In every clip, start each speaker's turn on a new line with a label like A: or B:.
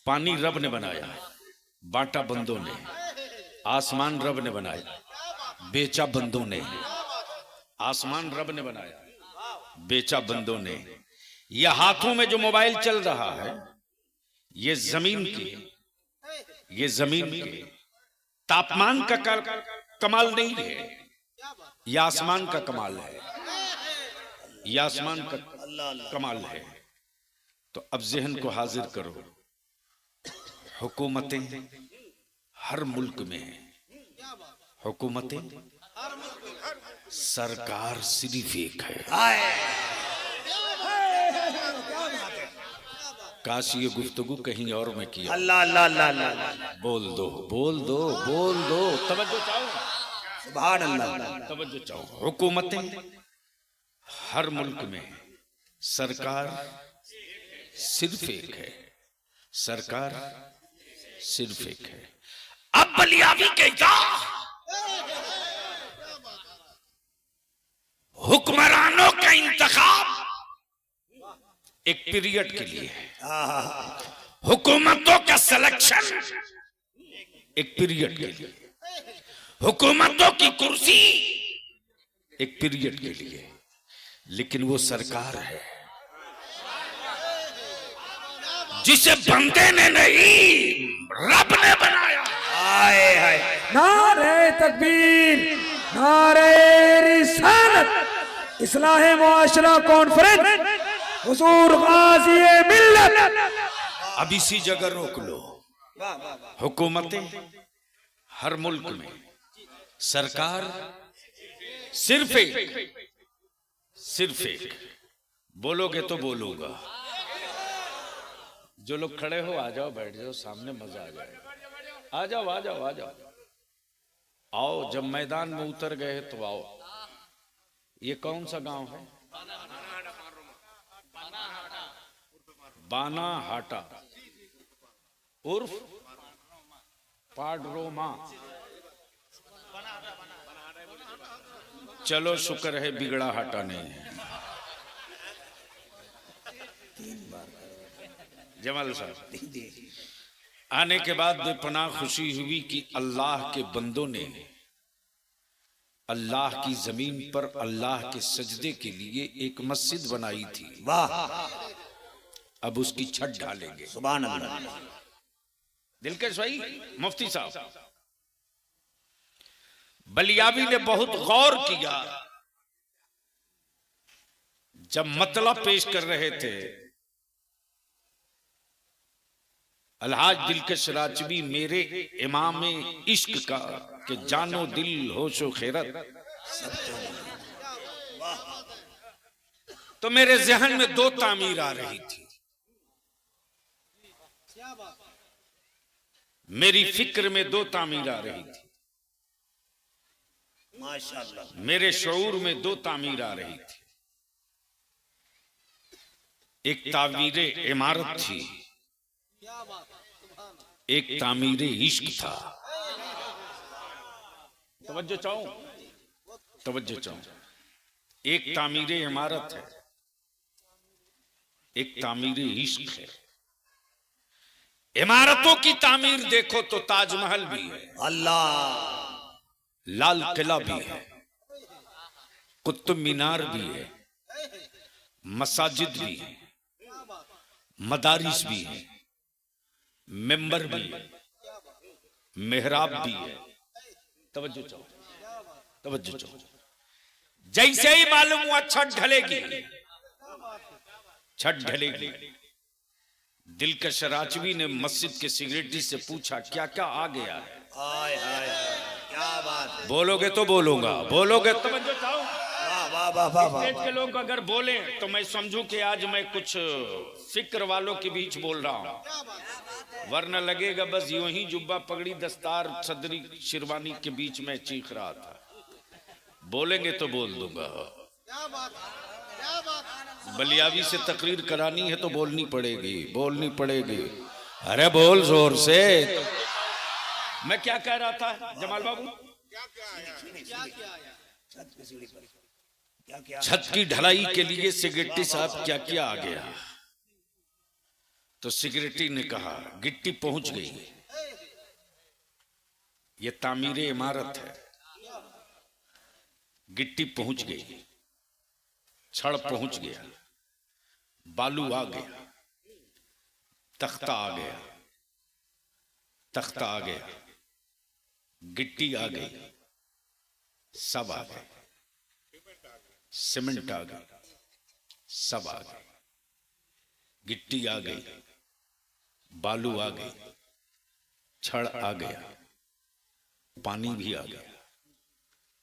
A: पानी रब ने बनाया, बांटा बंदों ने। आसमान रब ने बनाया, बेचा बंदों ने। आसमान रब ने बनाया, बेचा बंदों ने। यह हाथों में जो मोबाइल चल रहा है, ये जमीन के तापमान का कमाल नहीं है, यह आसमान का कमाल है, यह आसमान का कमाल है। तो अब ज़हन को हाजिर करो, हुकूमतें हर मुल्क में हैं, हुकूमतें, सरकार सिर्फ एक है। काश ये गुफ्तगू कहीं और में किया।
B: अल्लाह अल्लाह अल्लाह अल्लाह।
A: बोल दो बोल दो बोल दो, तवज्जो चाहो,
B: सुभान अल्लाह,
A: तवज्जो चाहो। हुकूमतें हर मुल्क में, सरकार सिर्फ एक है, सरकार सिर्फ एक है। अब बलियावी कहता हुक्मरानों का इंतखाब एक पीरियड के लिए है, हुकूमतों का सिलेक्शन एक पीरियड के लिए, हुकूमतों की कुर्सी एक पीरियड के लिए, लेकिन वो सरकार है जिसे बंदे ने नहीं, रब ने बनाया।
B: हाय हाय,
C: नारे तकबीर, नारे रिसालत, इस्लाह मुआशरा कॉन्फ्रेंस, हुजूर गाज़ी मिल्लत।
A: अब इसी जगह रोक लो। हुकूमतें हर मुल्क में, सरकार सिर्फ एक, सिर्फ एक। बोलोगे तो बोलूंगा। जो लोग खड़े हो आ जाओ, बैठ जाओ, सामने मजा आ जाएगा। आ जाओ आ जाओ आ जाओ, आओ। जब मैदान में उतर गए तो आओ। ये कौन सा गांव है? बानाहाटा उर्फ पाडरोमा। चलो शुक्र है बिगड़ा हाटा नहीं है। जमाल साहब आने के बाद बेपनाह खुशी हुई कि अल्लाह के बंदों ने अल्लाह की जमीन पर अल्लाह के सजदे के लिए एक मस्जिद बनाई थी।
B: वाह,
A: अब उसकी छत ढालेंगे।
B: सुभान अल्लाह।
A: दिलकश भाई मुफ्ती साहब, बलियावी ने बहुत गौर किया जब मतलब पेश कर रहे थे। अलहाज दिलकश राजवी मेरे इमाम इश्क का कि जानो दिल होशो खैरत, तो मेरे जहन में दो तामीर आ रही थी। मेरी फिक्र में दो तामीर आ रही थी,
B: माशाअल्लाह।
A: मेरे शऊर में दो तामीर आ रही थी। एक तामीर इमारत थी, एक तामीर इश्क था। तवज्जो चाहो, तवज्जो चाहो। एक तामीर इमारत है, एक तामीर इश्क है। इमारतों की तामीर देखो तो ताजमहल भी है,
B: अल्लाह,
A: लाल किला भी है, कुतुब मीनार भी है, मसाजिद भी है, मदारिस भी है, मेंबर भी है, मेहराब भी है। तवज्जो चाहो, तवज्जो चाहो। जैसे ही मालूम हुआ छत ढलेगी, छत ढलेगी, दिलकश राजवी ने मस्जिद के सेक्रेटरी से पूछा क्या क्या आ गया है।
B: हाय हाय, क्या बात है।
A: बोलोगे तो बोलूंगा, बोलोगे तो। तवज्जो चाहो।
B: वाह वाह वाह वाह वाह।
A: स्टेज के लोग अगर बोले तो मैं समझूं कि आज मैं कुछ फिक्र वालों के बीच बोल रहा हूं, वरना लगेगा बस यूं ही जुब्बा पगड़ी दस्तार सदरी शिरवानी के बीच में चीख रहा था। बोलेंगे तो बोल दूंगा। बलियावी से तकरीर करानी है तो बोलनी पड़ेगी, बोलनी पड़ेगी। अरे बोल जोर से। मैं क्या कह रहा था जमाल बाबू? छत की ढलाई के लिए सेक्रेटरी साहब क्या क्या आ गया। तो सिक्योरिटी ने कहा गिट्टी पहुंच गई, ये तामीरे इमारत है, गिट्टी पहुंच गई, छड़ पहुंच गया, बालू आ गया, तख्ता आ गया, तख्ता आ गया, गिट्टी आ गई, सब आ गए, सीमेंट आ गई, सब आ गए, गिट्टी आ गई, बालू आ गई, छड़ आ गया, पानी भी आ गया,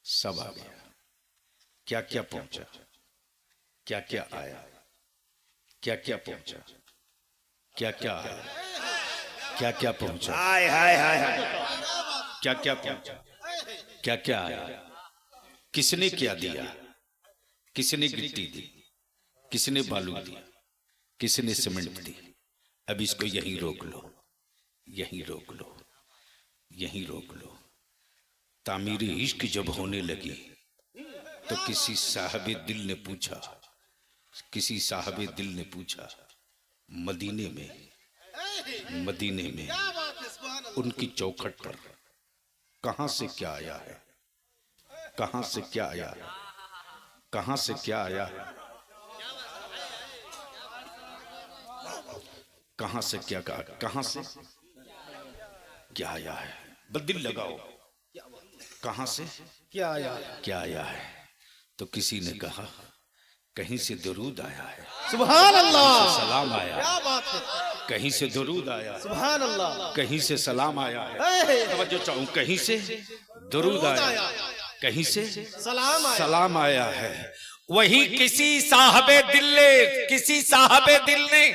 A: सब आ गया। क्या क्या पहुंचा, क्या क्या आया, क्या क्या पहुंचा, क्या क्या आया, क्या क्या पहुंचा,
B: हाय हाय हाय हाय
A: क्या क्या पहुंचा, क्या क्या आया, किसने क्या दिया, किसने गिट्टी दी, किसने बालू दिया, किसने सीमेंट दी। अब इसको यहीं रोक लो, यहीं रोक लो, यहीं रोक लो। तामीर इश्क जब होने लगी तो किसी साहबे दिल ने पूछा, किसी साहबे दिल ने पूछा, मदीने में उनकी चौखट पर कहां से क्या आया है, कहां से क्या आया है, कहां से क्या आया है, कहां से क्या कहा, कहां से क्या आया है, बदिल लगाओ, कहां से
C: क्या आया,
A: क्या आया है। तो किसी ने कहा कहीं से दरूद आया है,
C: सुभान अल्लाह,
A: सलाम आया है,
C: क्या बात है,
A: कहीं से दरूद आया है,
C: सुभान अल्लाह,
A: कहीं से सलाम आया है। तवज्जो चाहूं, कहीं से दरूद आया, कहीं से सलाम आया है। वही किसी साहबे दिल ने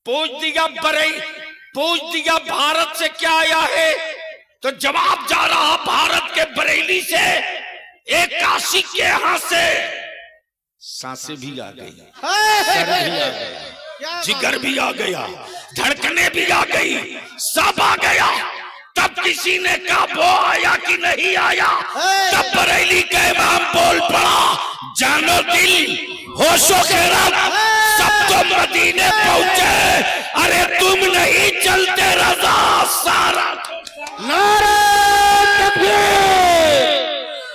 A: पूछ दिया पूछ दिया भारत से क्या आया है, तो जवाब जा रहा भारत के बरेली से, एक काशी के यहां से सांसें भी आ गई, सर भी आ गया, जिगर भी आ गया, धड़कने भी आ गई, सब आ गया। तब किसी ने कहा वो आया कि नहीं आया, तब बरेली का इमाम बोल पड़ा, जानो दिल होशो के रब, सब तो मदीने पहुंचे, अरे तुम नहीं चलते रजा सारा।
C: नारे तकबीर,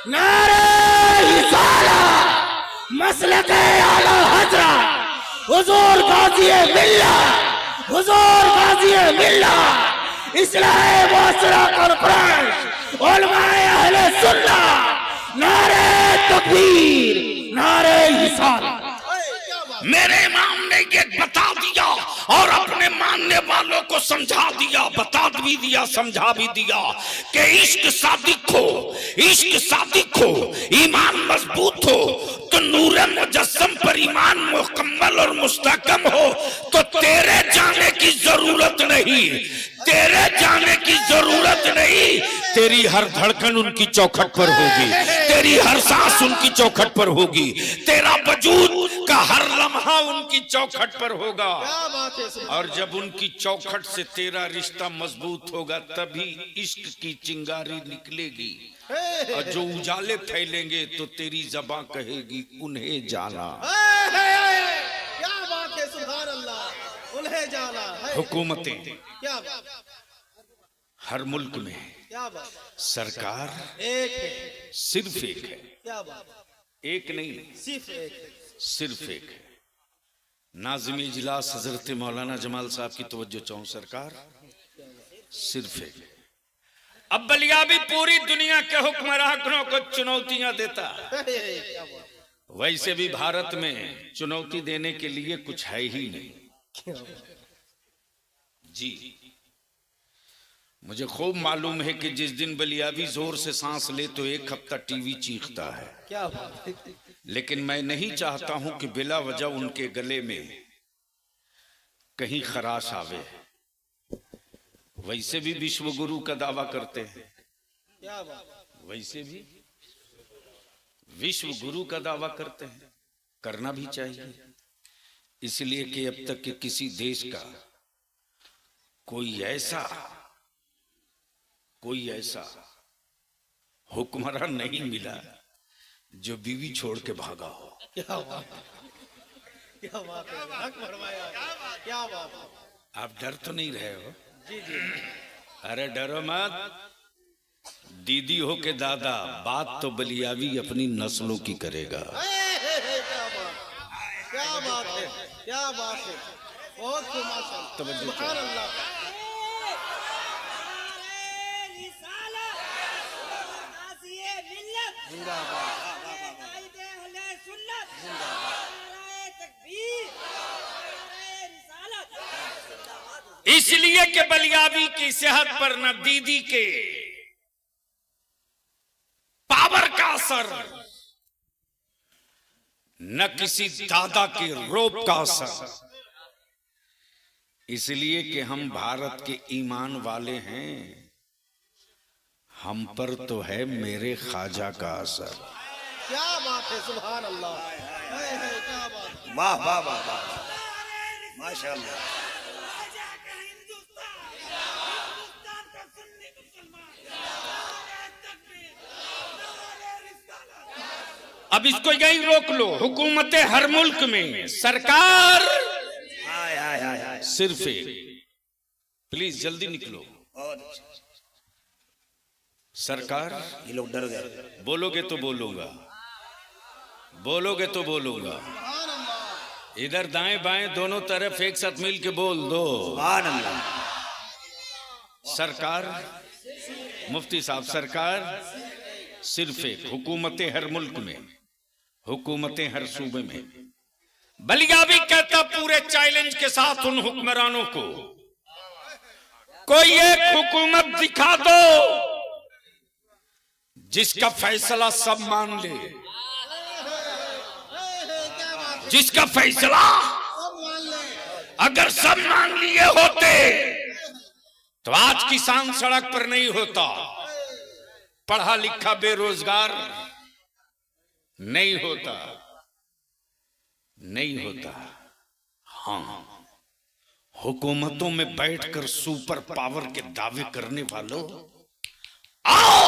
C: नारे रिसाला, मसलक आला हजरत, हुजूर गाजी मिल्लत, हुजूर गाजी मिल्लत, इस्लाह मुअस्सरा कॉन्फ्रेंस, उलमाए अहले सुन्नत, नारे तकबीर, नारे रिसाला।
A: मेरे इमाम ने ये बता दिया और अपने मानने वालों को समझा दिया, बता भी दिया, समझा भी दिया कि इश्क सादिक हो, ईमान मजबूत हो, तो नूरे मुजस्सम पर ईमान मुकम्मल और मुस्तहकम हो, तो तेरे जाने की जरूरत नहीं, तेरे जाने की जरूरत नहीं। तेरी हर धड़कन उनकी चौखट पर होगी, तेरी हर सांस उनकी चौखट पर होगी, तेरा वजूद का हर लम्हा उनकी चौखट पर होगा। और जब उनकी चौखट से तेरा रिश्ता मजबूत होगा तभी इश्क की चिंगारी निकलेगी, और जो उजाले फैलेंगे तो तेरी ज़बां कहेगी उन्हें जाना।
C: क्या बात है, सुभान अल्लाह, उन्हें जाना।
A: हुकूमतें
C: क्या बात,
A: हर मुल्क में,
C: क्या बात,
A: सरकार
C: एक है,
A: सिर्फ एक है,
C: क्या बात,
A: एक नहीं,
C: सिर्फ एक है।
A: सिर्फ एक है। नाज़िम इजलास हजरत मौलाना जमाल साहब की तवज्जो चाहूं, सरकार सिर्फ एक है। अब बलिया भी पूरी दुनिया के हुक्मरानों को चुनौतियां देता,
C: क्या बात,
A: वैसे भी भारत में चुनौती देने के लिए कुछ है ही नहीं। जी, मुझे खूब मालूम है कि जिस दिन बलियाबी जोर से सांस ले तो एक हफ्ता टीवी चीखता है,
C: क्या बात,
A: लेकिन मैं नहीं चाहता हूं कि बिला वजह उनके गले में कहीं खराश आवे। वैसे भी विश्व गुरु का दावा करते हैं,
C: क्या बात,
A: वैसे भी विश्व गुरु का दावा करते हैं, करना भी चाहिए, इसलिए कि अब तक के किसी देश का कोई ऐसा हुक्मरान नहीं मिला जो बीवी छोड़ के भागा हो।
C: क्या बात, क्या बात है, हक फरमाया, क्या बात है।
A: आप डर तो नहीं रहे हो?
C: जी जी
A: अरे डरो मत, दीदी हो के दादा, बात तो बलियावी अपनी नस्लों की करेगा।
C: क्या बात है, क्या बात है, बहुत खूब माशाअल्लाह, सुभान अल्लाह।
A: इसलिए कि बलियावी की सेहत पर न दीदी के पावर का असर, न किसी दादा के रोब का असर, इसलिए कि हम भारत के ईमान वाले हैं, हम पर तो है मेरे ख्वाजा का असर।
C: क्या बात है, सुभान अल्लाह, क्या बात है।
B: वाह वाह वाह वाह माशाअल्लाह।
A: अब इसको यही रोक लो। हुकूमत हर मुल्क में सरकार
B: हाय हाय हाय हाय।
A: सिर्फ एक, प्लीज जल्दी निकलो।
B: बहुत अच्छा।
A: सरकार,
B: ये लोग डर गए।
A: बोलोगे तो बोलूंगा, बोलोगे तो बोलूंगा। इधर दाएं बाएं दोनों तरफ एक साथ मिल के बोल दो।
B: सुभान अल्लाह।
A: सरकार, मुफ्ती साहब, सरकार सिर्फ एक, हुकूमतें हर मुल्क में, हुकूमतें हर सूबे में। बलियावी कहता पूरे चैलेंज के साथ उन हुक्मरानों को, कोई एक हुकूमत दिखा दो जिसका फैसला सब मान ले, जिसका फैसला अगर सब मान लिए होते तो आज किसान सड़क पर नहीं होता, पढ़ा लिखा बेरोजगार नहीं होता, नहीं होता। हाँ, हुकूमतों में बैठकर सुपर पावर के दावे करने वालों, आओ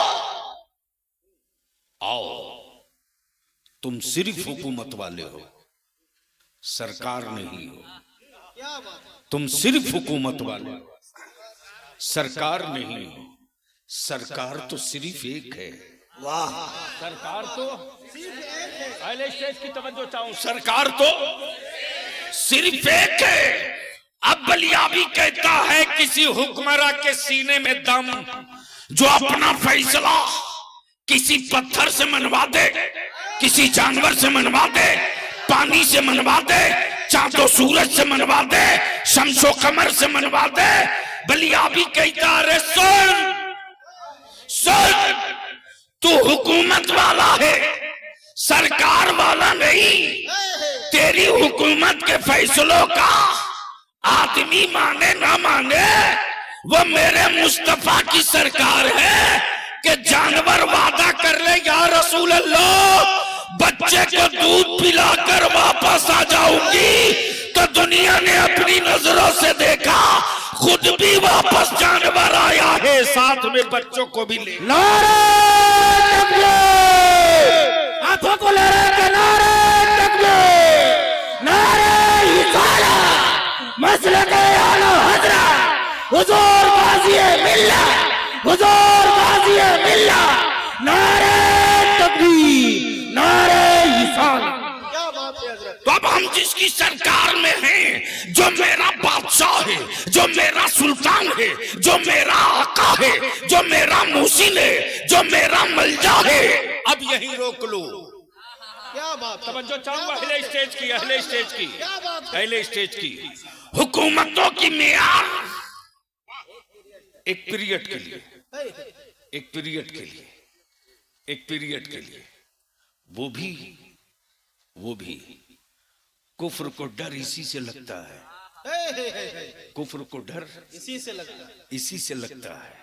A: आओ, तुम सिर्फ हुकूमत वाले हो, सरकार नहीं हो।
C: क्या बात है।
A: तुम सिर्फ हुकूमत वाले हो, सरकार नहीं हो। सरकार तो सिर्फ एक है।
B: वाह।
A: सरकार तो पहले स्टेज की तवज्जो चाहूं, सरकार तो सिर्फ एक है। अब बलियावी कहता है किसी हुक्मरान के सीने में दम, जो अपना फैसला किसी पत्थर से मनवा दे, किसी जानवर से मनवा दे, पानी से मनवा दे, चांदो सूरज से मनवा दे, शम्सो कमर से मनवा दे। बलियावी कहता है सुन सुन, तू हुकूमत वाला है, सरकार वाला नहीं। तेरी हुकूमत के फैसलों का आदमी माने ना माने, वो मेरे मुस्तफा की सरकार है कि जानवर वादा कर ले या रसूल अल्लाह बच्चे को दूध पिलाकर वापस आ जाऊंगी, तो दुनिया ने अपनी नजरों से देखा, खुद भी वापस जानवर आया है, साथ में बच्चों को भी ले।
D: नारे तकबीर, आंखों को लहरा के नारे तकबीर, नारे रिसालत, मसलक आला हज़रत हुजूर गाज़ी मिल्लत, हुजूर गाज़ी मिल्लत, नारे तकबीर, नारे रिसालत।
C: क्या बात है हजरत।
A: तो अब हम जिसकी सरकार में हैं, जो मेरा बादशाह है, जो मेरा सुल्तान है, जो मेरा आका है, जो मेरा मुहसिन है, जो मेरा मलजा है, अब यही रोक लो।
C: क्या बात है।
A: तवज्जो चाहूंगा अहले स्टेज की, अहले स्टेज की,
C: क्या बात है।
A: अहले स्टेज की। हुकूमतों की मियार एक पीरियड के लिए, एक पीरियड के लिए, एक पीरियड के लिए, वो भी कुफ्र को डर इसी से लगता है। कुफ्र को डर
C: इसी से लगता है।
A: इसी से लगता है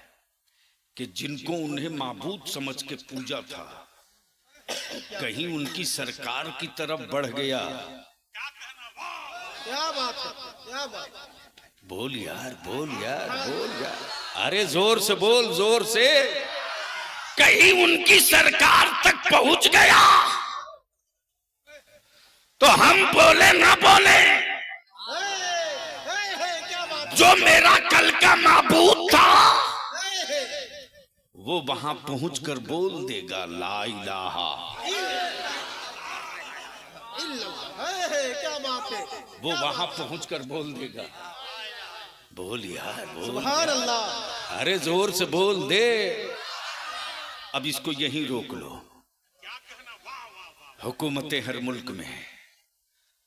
A: कि जिनको उन्हें माबूद समझ के पूजा था, कहीं उनकी सरकार की तरफ बढ़ गया।
C: क्या बात है, क्या बात है।
A: बोल यार, बोल यार, बोल यार, अरे जोर से बोल, जोर से। कहीं उनकी सरकार तक पहुंच गया तो हम बोले ना बोले,
C: क्या बात है।
A: जो मेरा कल का माबूद था वो वहां पहुंचकर बोल देगा ला इलाहा।
C: क्या बात है,
A: वो वहां पहुंचकर बोल देगा। बोल यार बोल।
C: सुभान अल्लाह।
A: अरे जोर से बोल दे। अब इसको यहीं रोक लो। हुकूमत हर मुल्क में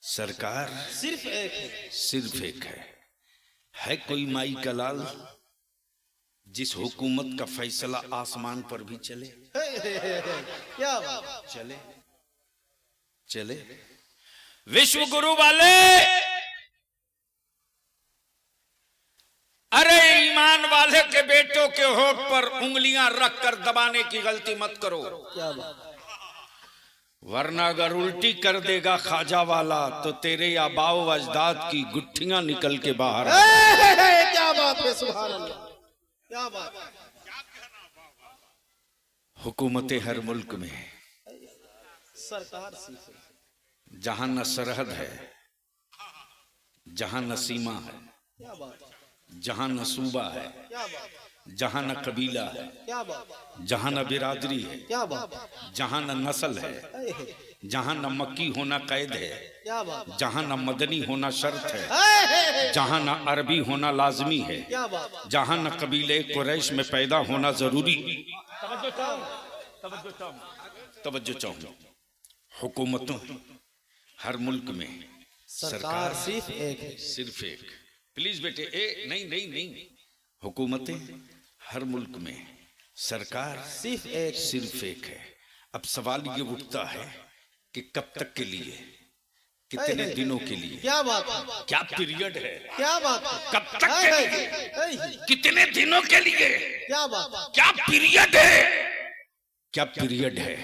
A: सरकार
C: सिर्फ एक है।
A: सिर्फ एक है कोई माई का लाल जिस हुकूमत का फैसला आसमान पर भी चले?
C: क्या बात।
A: चले चले। विश्व गुरु वाले, अरे ईमान वाले के बेटों के होठ पर उंगलियां रखकर दबाने की गलती मत करो,
C: क्या बात।
A: वरना अगर उल्टी कर देगा ख्वाजा वाला तो तेरे आबाओ अजदाद की गुट्ठियां निकल के बाहर
C: क्या बात है, सुभान अल्लाह। क्या बात।
A: हुकूमत हर मुल्क में
C: सरकार सिर्फ है।
A: जहां न सरहद है, जहां न सीमा है,
C: क्या बात।
A: जहां न सूबा है,
C: क्या बात।
A: जहां न कबीला है,
C: क्या बात।
A: जहां न बिरादरी है,
C: क्या बात।
A: जहां न नस्ल है, जहां न मक्की होना कैद है,
C: क्या बात।
A: जहां न मदनी होना शर्त है, जहां न अरबी होना लाजमी है,
C: क्या बात।
A: जहां न कबीले कुरैश में पैदा होना जरूरी। तवज्जो चाहूं। हुकूमतों हर मुल्क में सरकार
C: सिर्फ एक है।
A: सिर्फ एक। प्लीज बेटे ए नहीं नहीं नहीं। हुकूमतें हर मुल्क में सरकार सिर्फ एक है। अब सवाल ये उठता है कि कब तक के लिए, कितने दिनों के लिए,
C: क्या बात।
A: क्या पीरियड है,
C: क्या बात।
A: कब तक के लिए, कितने दिनों के लिए,
C: क्या बात।
A: क्या पीरियड है, क्या पीरियड है,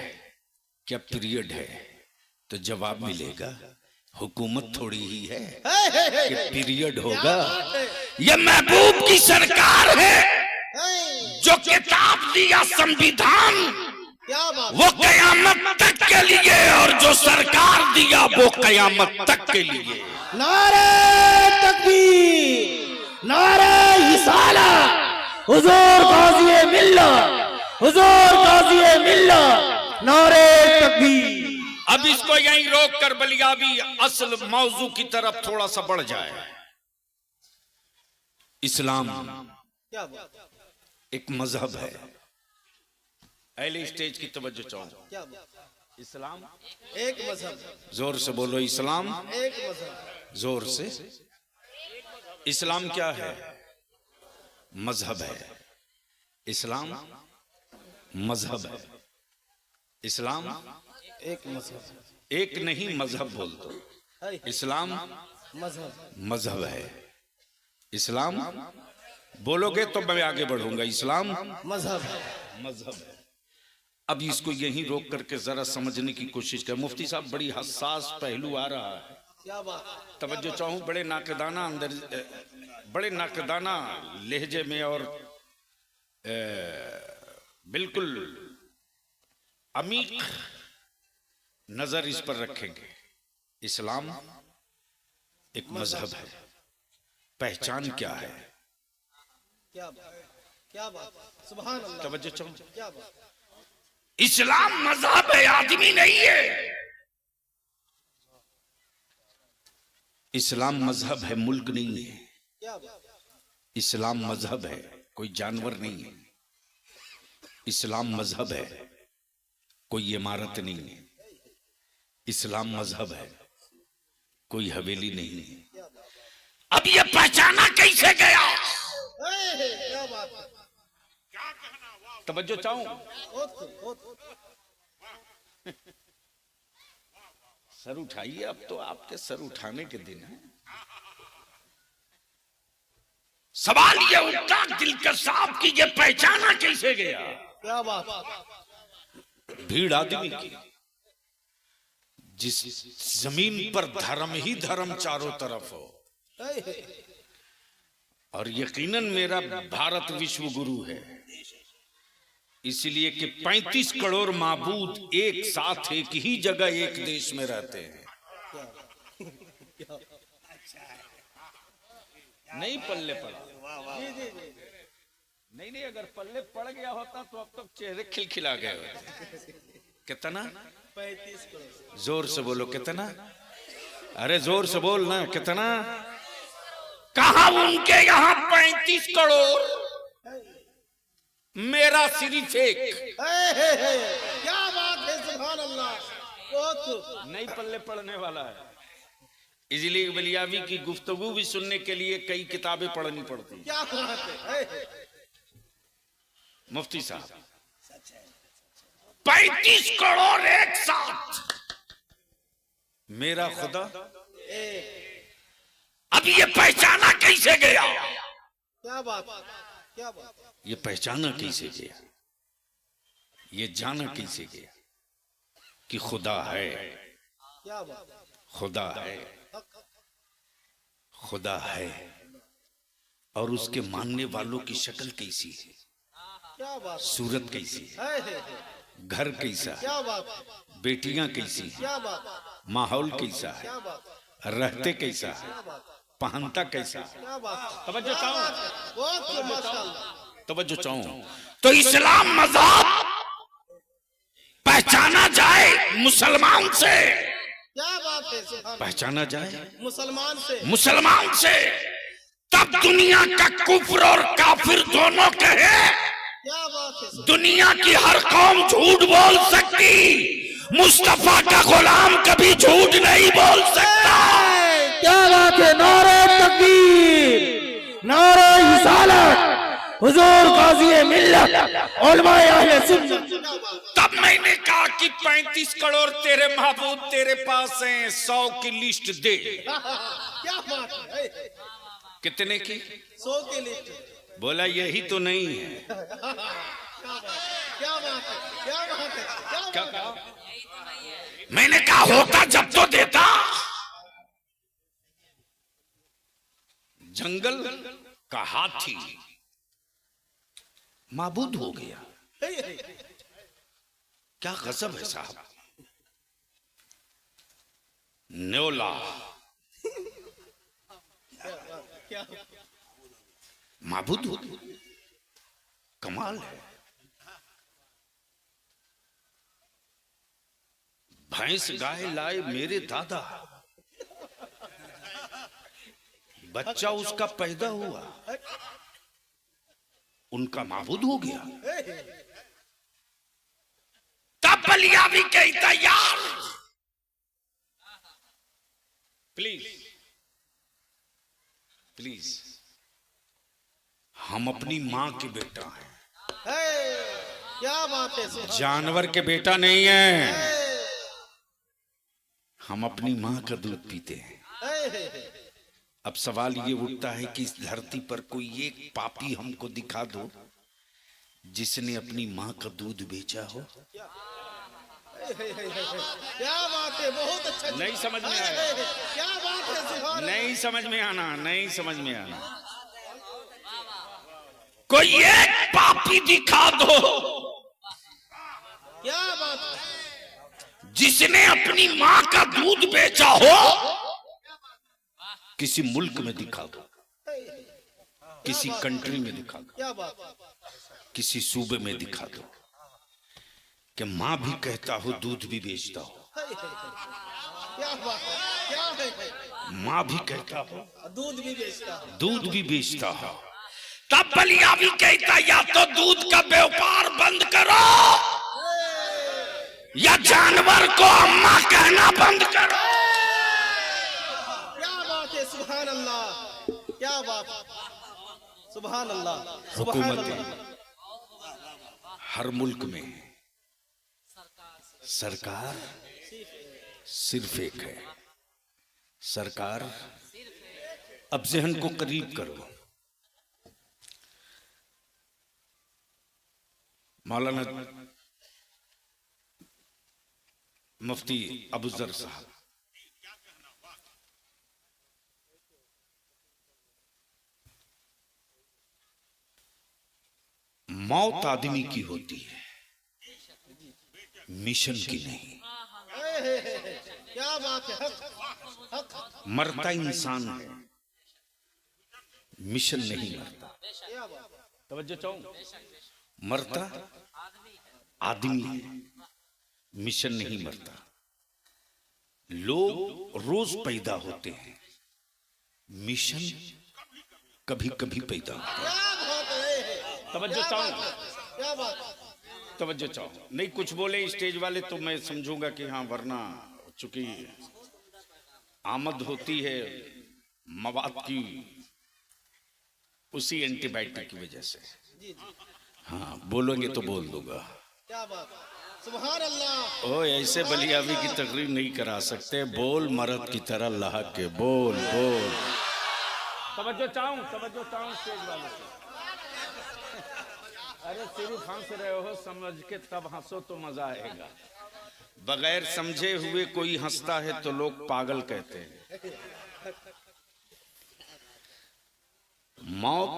A: क्या पीरियड है? तो जवाब मिलेगा हुकूमत थोड़ी ही है कि पीरियड होगा। ये महबूब की सरकार है जो किताब दिया संविधान
C: क्या बात।
A: वो कयामत तक के लिए, और जो सरकार दिया वो कयामत तक के लिए।
D: नारे तकबीर, नारे रिसालत, हुजूर गाज़ी मिल्लत, हुजूर गाज़ी मिल्लत, नारे तकबीर।
A: अब इसको यहीं रोक कर बलियाबी असल मौजू की तरफ थोड़ा सा बढ़ जाए। इस्लाम
C: क्या बात।
A: एक मजहब है। पहले स्टेज की तवज्जो चाहूं।
C: क्या बात।
A: इस्लाम
C: एक मजहब।
A: जोर से बोलो इस्लाम।
C: एक मजहब।
A: जोर से। इस्लाम क्या है? मजहब है। इस्लाम मजहब है। इस्लाम
C: एक मजहब।
A: एक नहीं मजहब बोल दो। इस्लाम
C: मजहब।
A: मजहब है। इस्लाम बोलोगे तो मैं आगे बढ़ूंगा। इस्लाम
C: मजहब।
A: मजहब है। अब इसको यहीं रोक करके जरा समझने की कोशिश कर। मुफ्ती साहब बड़ी हसास पहलू आ रहा है।
C: क्या बात।
A: तवज्जो चाहूं। बड़े नाकदाना अंदर, बड़े नाकदाना लहजे में और बिल्कुल अमीक नजर इस पर रखेंगे। इस्लाम एक मजहब है। पहचान क्या है?
C: क्या बात। क्या बात। सुभान अल्लाह।
A: तवज्जो चाहूं।
C: क्या बात।
A: इस्लाम मजहब है, आदमी नहीं है। इस्लाम मजहब है, मुल्क नहीं है।
C: क्या बात।
A: इस्लाम मजहब है, कोई जानवर नहीं है। इस्लाम मजहब है, कोई इमारत नहीं है। इस्लाम मजहब है, कोई हवेली नहीं है। अब ये पहचाना कैसे गया?
C: क्या बात।
A: तवज्जो चाहूं। सर उठाइए। अब तो आपके सर उठाने के दिन है। सवाल ये उठा दिल के साफ की ये पहचाना कैसे गया?
C: क्या बात।
A: भीड़ आदमी की, जिस जमीन पर धर्म ही धर्म चारों तरफ हो। और यकीनन मेरा भारत विश्व गुरु है, इसलिए कि 35 करोड़ माबूद एक साथ एक ही जगह एक देश में रहते हैं। नहीं पल्ले पड़ा।
C: जी जी जी
A: नहीं नहीं, अगर पल्ले पड़ गया होता तो अब तक चेहरे खिलखिला गए होते। कितना?
C: 35 करोड़।
A: जोर से बोलो कितना? अरे जोर से बोल ना, कितना? कहा उनके यहाँ 35 करोड़, मेरा सिर्फ एक।
C: क्या बात है, सुभान अल्लाह। बहुत खूब।
A: नहीं पल्ले पड़ने वाला है। इसलिए बलियावी की गुफ्तगू भी सुनने के लिए कई किताबें पढ़नी पड़ती हैं।
C: क्या बात है।
A: मुफ्ती साहब 35 करोड़ एक साथ, मेरा खुदा। अब ये पहचाना कैसे गया?
C: क्या बात, क्या बात।
A: ये पहचाना कैसे गया? ये जाना कैसे गया कि खुदा है?
C: क्या बात।
A: खुदा है, खुदा है। और उसके मानने वालों की शक्ल कैसी है?
C: क्या बात।
A: सूरत कैसी है?
C: है।
A: घर कैसा है?
C: क्या बात।
A: बेटियां कैसी हैं?
C: क्या बात।
A: माहौल कैसा है?
C: क्या बात।
A: रहते कैसा है? पहनता कैसा है?
C: क्या बात।
A: तवज्जो चाहूं,
C: बहुत खूब, माशाअल्लाह।
A: तवज्जो चाहूं तो इस्लाम मज़हब पहचाना जाए मुसलमान से,
C: क्या बात है, सुभान।
A: पहचाना जाए
C: मुसलमान से।
A: मुसलमान से, तब दुनिया का कुफ्र और काफिर दोनों कहे।
C: क्या बात है।
A: दुनिया की हर कौम झूठ बोल सकती, मुस्तफा का गुलाम कभी झूठ नहीं बोल सकता।
D: क्या बात है। नारे तकबीर, नारे रिसालत, हुजूर गाज़ी मिल्लत, उलमाए अहले सुन्नत।
A: तब मैंने कहा कि 35 करोड़ तेरे महबूब तेरे पास हैं, 100 की लिस्ट दे।
C: क्या बात है।
A: कितने की?
C: 100 के लिस्ट।
A: बोला यही तो नहीं है।
C: क्या बात है, क्या बात है,
A: क्या
C: क्या बात है।
A: मैंने कहा होता जब तो देता। जंगल का हाथी माबूद हो गया। क्या गजब है साहब। न्योला
C: क्या
A: माबूद हो गया, कमाल है। भैंस गाय लाए मेरे दादा, बच्चा उसका पैदा हुआ, उनका माबूद हो गया। तब बलिया भी कहता यार प्लीज प्लीज, हम अपनी मां के बेटा हैं,
C: क्या बात है, सुभान।
A: जानवर के बेटा नहीं है। हम अपनी मां का दूध पीते हैं। अब सवाल ये उठता है कि इस धरती पर कोई एक पापी हमको दिखा दो जिसने अपनी मां का दूध बेचा हो।
C: क्या बात है, बहुत अच्छा।
A: नहीं समझ में आया।
C: क्या बात है, सुभान।
A: नहीं समझ में आना, नहीं समझ में आना। कोई एक पापी दिखा दो
C: क्या बात है।
A: जिसने अपनी मां का दूध बेचा हो। किसी मुल्क में दिखा दो, किसी कंट्री में दिखा दो,
C: क्या बात।
A: किसी सूबे में दिखा दो कि मां भी कहता हो दूध भी बेचता हो,
C: क्या बात है, क्या है।
A: मां भी कहता हो
C: दूध भी बेचता है।
A: दूध भी बेचता हो। तब बलिया भी कहता या तो दूध का व्यापार बंद करो या जानवर को अम्मा कहना बंद करो।
C: क्या बात है, सुभान अल्लाह। क्या बात, सुभान अल्लाह, सुभान
A: हुकूमतें
C: अल्लाह।
A: हर मुल्क में, सरकार सिर्फ एक है। सरकार, अब जहन को करीब करो। मौलाना मुफ्ती अबूजर साहब, मौत आदमी की होती है, मिशन की नहीं।
C: क्या बात है। हक, हक।
A: मरता इंसान है, मिशन नहीं मरता।
C: क्या बात है?
A: तवज्जो चाहूं, मरता आदमी है, मिशन नहीं मरता। लोग रोज पैदा होते हैं, मिशन कभी कभी पैदा होता है।
C: क्या बात है?
A: तवज्जो
C: क्या
A: चाहूं,
C: बात है? क्या बात है?
A: तवज्जो चाहो, नहीं कुछ बोले स्टेज वाले तो मैं समझूंगा कि हाँ, वरना चूंकि आमद होती है मवाद की उसी एंटीबायोटिक की वजह से।
C: जी जी,
A: हाँ, बोलोगे तो बोल दूंगा।
C: क्या बात है? सुभान अल्लाह।
A: ओ ऐसे बलियावी की तकरीर नहीं करा सकते, बोल मर्द की तरह लहक के बोल बोल। तवज्जो चाहूं स्टेज वाले से। अरे सिर्फ हंस रहे हो, समझ के तब हंसो तो मजा आएगा। बगैर समझे हुए कोई हंसता है तो लोग पागल कहते हैं। मौत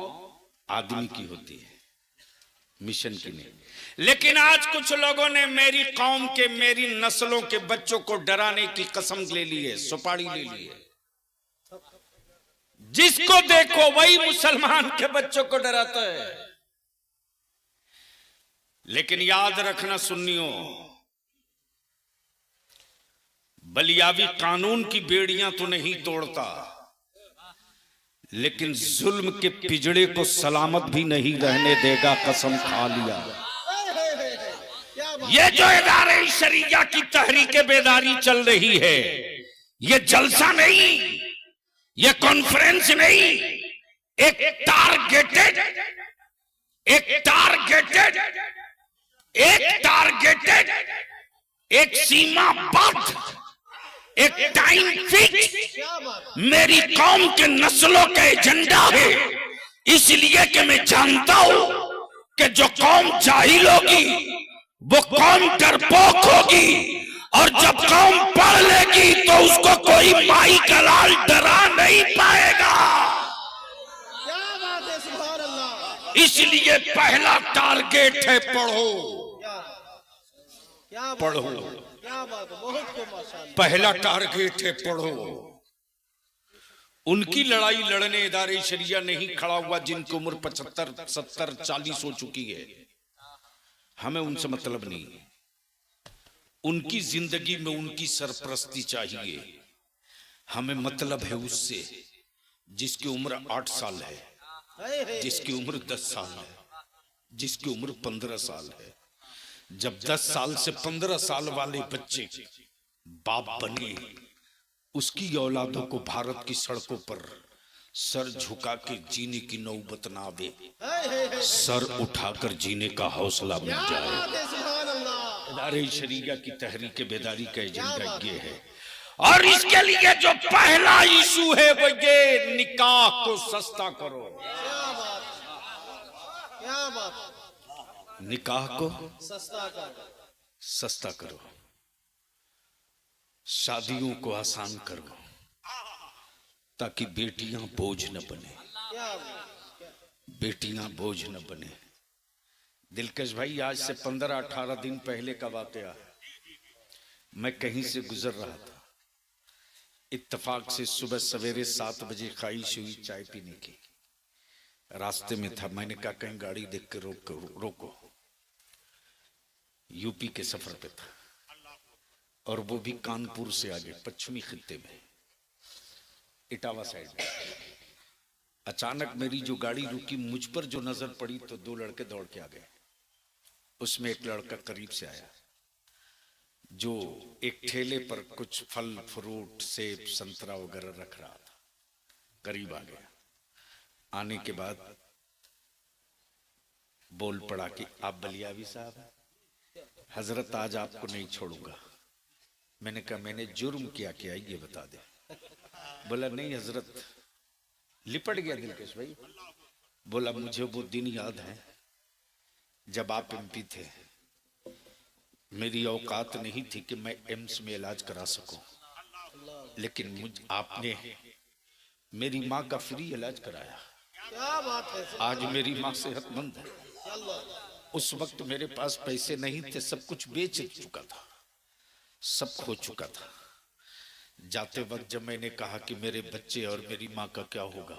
A: आदमी की होती है, मिशन की नहीं। लेकिन आज कुछ लोगों ने मेरी कौम के, मेरी नस्लों के बच्चों को डराने की कसम ले ली है, सुपारी ले ली है। जिसको देखो वही मुसलमान के बच्चों को डराता है। लेकिन याद रखना सुन्नियों, बलियावी कानून की बेड़ियां तो नहीं तोड़ता, लेकिन जुल्म के पिजड़े को सलामत भी नहीं रहने देगा, कसम खा लिया।
C: क्या बात?
A: ये जो इदारे शरिया की तहरीक बेदारी चल रही है, ये जलसा नहीं, ये कॉन्फ्रेंस नहीं, एक टारगेटेड, एक सीमाबद्ध, एक टाइम फिक्स
C: क्या बात?
A: मेरी कौम के नस्लों का एजेंडा है। इसलिए कि मैं जानता हूं कि जो कौम जाहिल होगी वो कौम डरपोक होगी, और जब कौम पढ़ लेगी तो उसको कोई माई का लाल डरा नहीं पाएगा।
C: क्या बात है? सुभान अल्लाह।
A: इसलिए पहला टारगेट है पढ़ो,
C: क्या बात?
A: पढ़ो।
C: क्या बात है? बहुत को माशाअल्लाह।
A: पहला टारगेट है पढ़ो। उनकी लड़ाई लड़ने इदारे शरिया नहीं खड़ा हुआ जिनकी उम्र 75, 70, 40 हो चुकी है। हमें उनसे मतलब नहीं, उनकी जिंदगी में उनकी सरपरस्ती चाहिए। हमें मतलब है उससे जिसकी उम्र 8 साल है, जिसकी उम्र 10 साल है, जिसकी उम्र 15 साल है। जब 10 साल से 15 साल वाले बच्चे बाप बने, उसकी औलादों को भारत की सड़कों पर सर झुका के जीने की नौबत ना आवे, सर उठाकर जीने का हौसला मिल
C: क्या
A: जाए।
C: बात है? सुभान अल्लाह।
A: इदारे शरिया की तहरीक बेदारी का एजेंडा ये है। और इसके लिए जो पहला इशू है वो ये, निकाह को सस्ता करो।
C: क्या बात? क्या बात?
A: निकाह को
C: सस्ता कर।
A: सस्ता करो, शादियों को आसान करो, ताकि बेटियां बोझ न बने,
C: क्या बात?
A: बेटियां बोझ न बने। दिलकश भाई, आज से 15-18 दिन पहले का वाकया है। मैं कहीं से गुजर रहा था, इत्तेफाक से सुबह सवेरे 7 बजे ख्वाहिश हुई चाय पीने की। रास्ते में था, मैंने कहा कहीं गाड़ी देख के रोको। यूपी के सफर पे था, और वो भी कानपुर से आगे पश्चिमी खित्ते में, इटावा साइड में। अचानक मेरी जो गाड़ी रुकी, मुझ पर जो नजर पड़ी तो 2 लड़के दौड़ के आ गए। उसमें एक लड़का करीब से आया जो एक ठेले पर कुछ फल फ्रूट, सेब, संतरा वगैरह रख रहा था। करीब आ गया, आने के बाद बोल पड़ा कि आप बलियावी साहब हैं? हजरत आज आपको नहीं छोड़ूंगा। मैंने कहा मैंने जुर्म क्या किया ये बता दे। बोला नहीं हजरत। लिपट गया दिलकश भाई। बोला मुझे वो दिन याद है जब आप एमपी थे, मेरी औकात नहीं थी कि मैं एम्स में इलाज करा सकूं, लेकिन आपने मेरी माँ का फ्री इलाज कराया।
C: क्या बात है?
A: आज मेरी माँ सेहतमंद है। उस वक्त मेरे पास पैसे नहीं थे, सब कुछ बेच चुका था, सब खो चुका था। जाते वक्त जब मैंने कहा कि मेरे बच्चे और मेरी माँ का क्या होगा,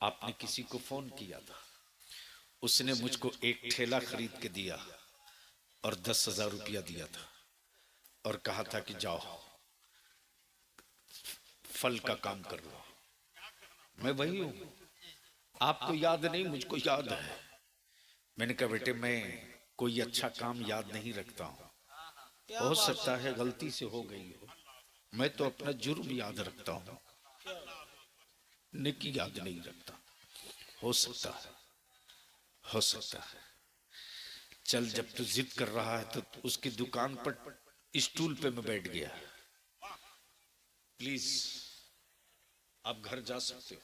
A: आपने किसी को फोन किया था, उसने मुझको एक ठेला खरीद के दिया और 10,000 रुपया दिया था और कहा था कि जाओ फल का काम कर लो। मैं वही हूं, आपको याद नहीं, मुझको याद है। मैंने कहा बेटे मैं कोई अच्छा काम याद नहीं रखता हूं, हो सकता है गलती से हो गई हो, मैं तो अपना जुर्म याद रखता हूं, नेकी याद नहीं रखता। हो सकता है, हो सकता है। चल जब तू जिद कर रहा है तो उसकी दुकान पर स्टूल पे मैं बैठ गया। प्लीज आप घर जा सकते हो,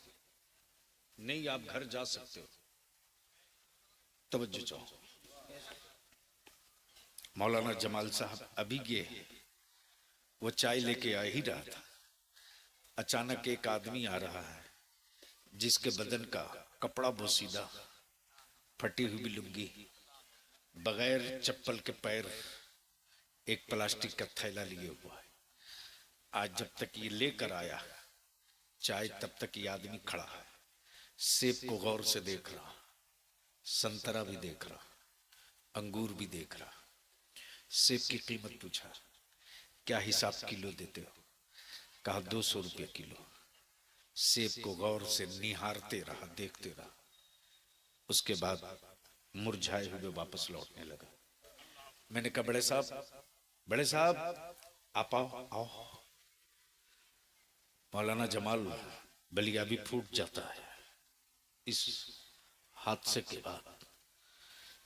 A: नहीं आप घर जा सकते हो, तवज्जो चाहो। मौलाना जमाल साहब अभी गए, वो चाय लेके आ ही रहा था, अचानक एक आदमी आ रहा है जिसके बदन का कपड़ा बोसीदा, फटी हुई लुंगी, बगैर चप्पल के पैर, एक प्लास्टिक का थैला लिए हुआ है। आज जब तक ये लेकर आया चाय, तब तक ये आदमी खड़ा है, सेब को गौर से देख रहा, संतरा भी देख रहा, अंगूर भी देख रहा। सेब की कीमत पूछा, क्या हिसाब किलो देते हो? कहा 200 रुपये किलो। सेब को गौर से निहारते रहा, देखते रहा। उसके बाद मुरझाए हुए वापस लौटने लगा। मैंने कहा बड़े साहब आप आओ आओ। मौलाना जमाल बलिया भी फूट जाता है इस हादसे के बाद।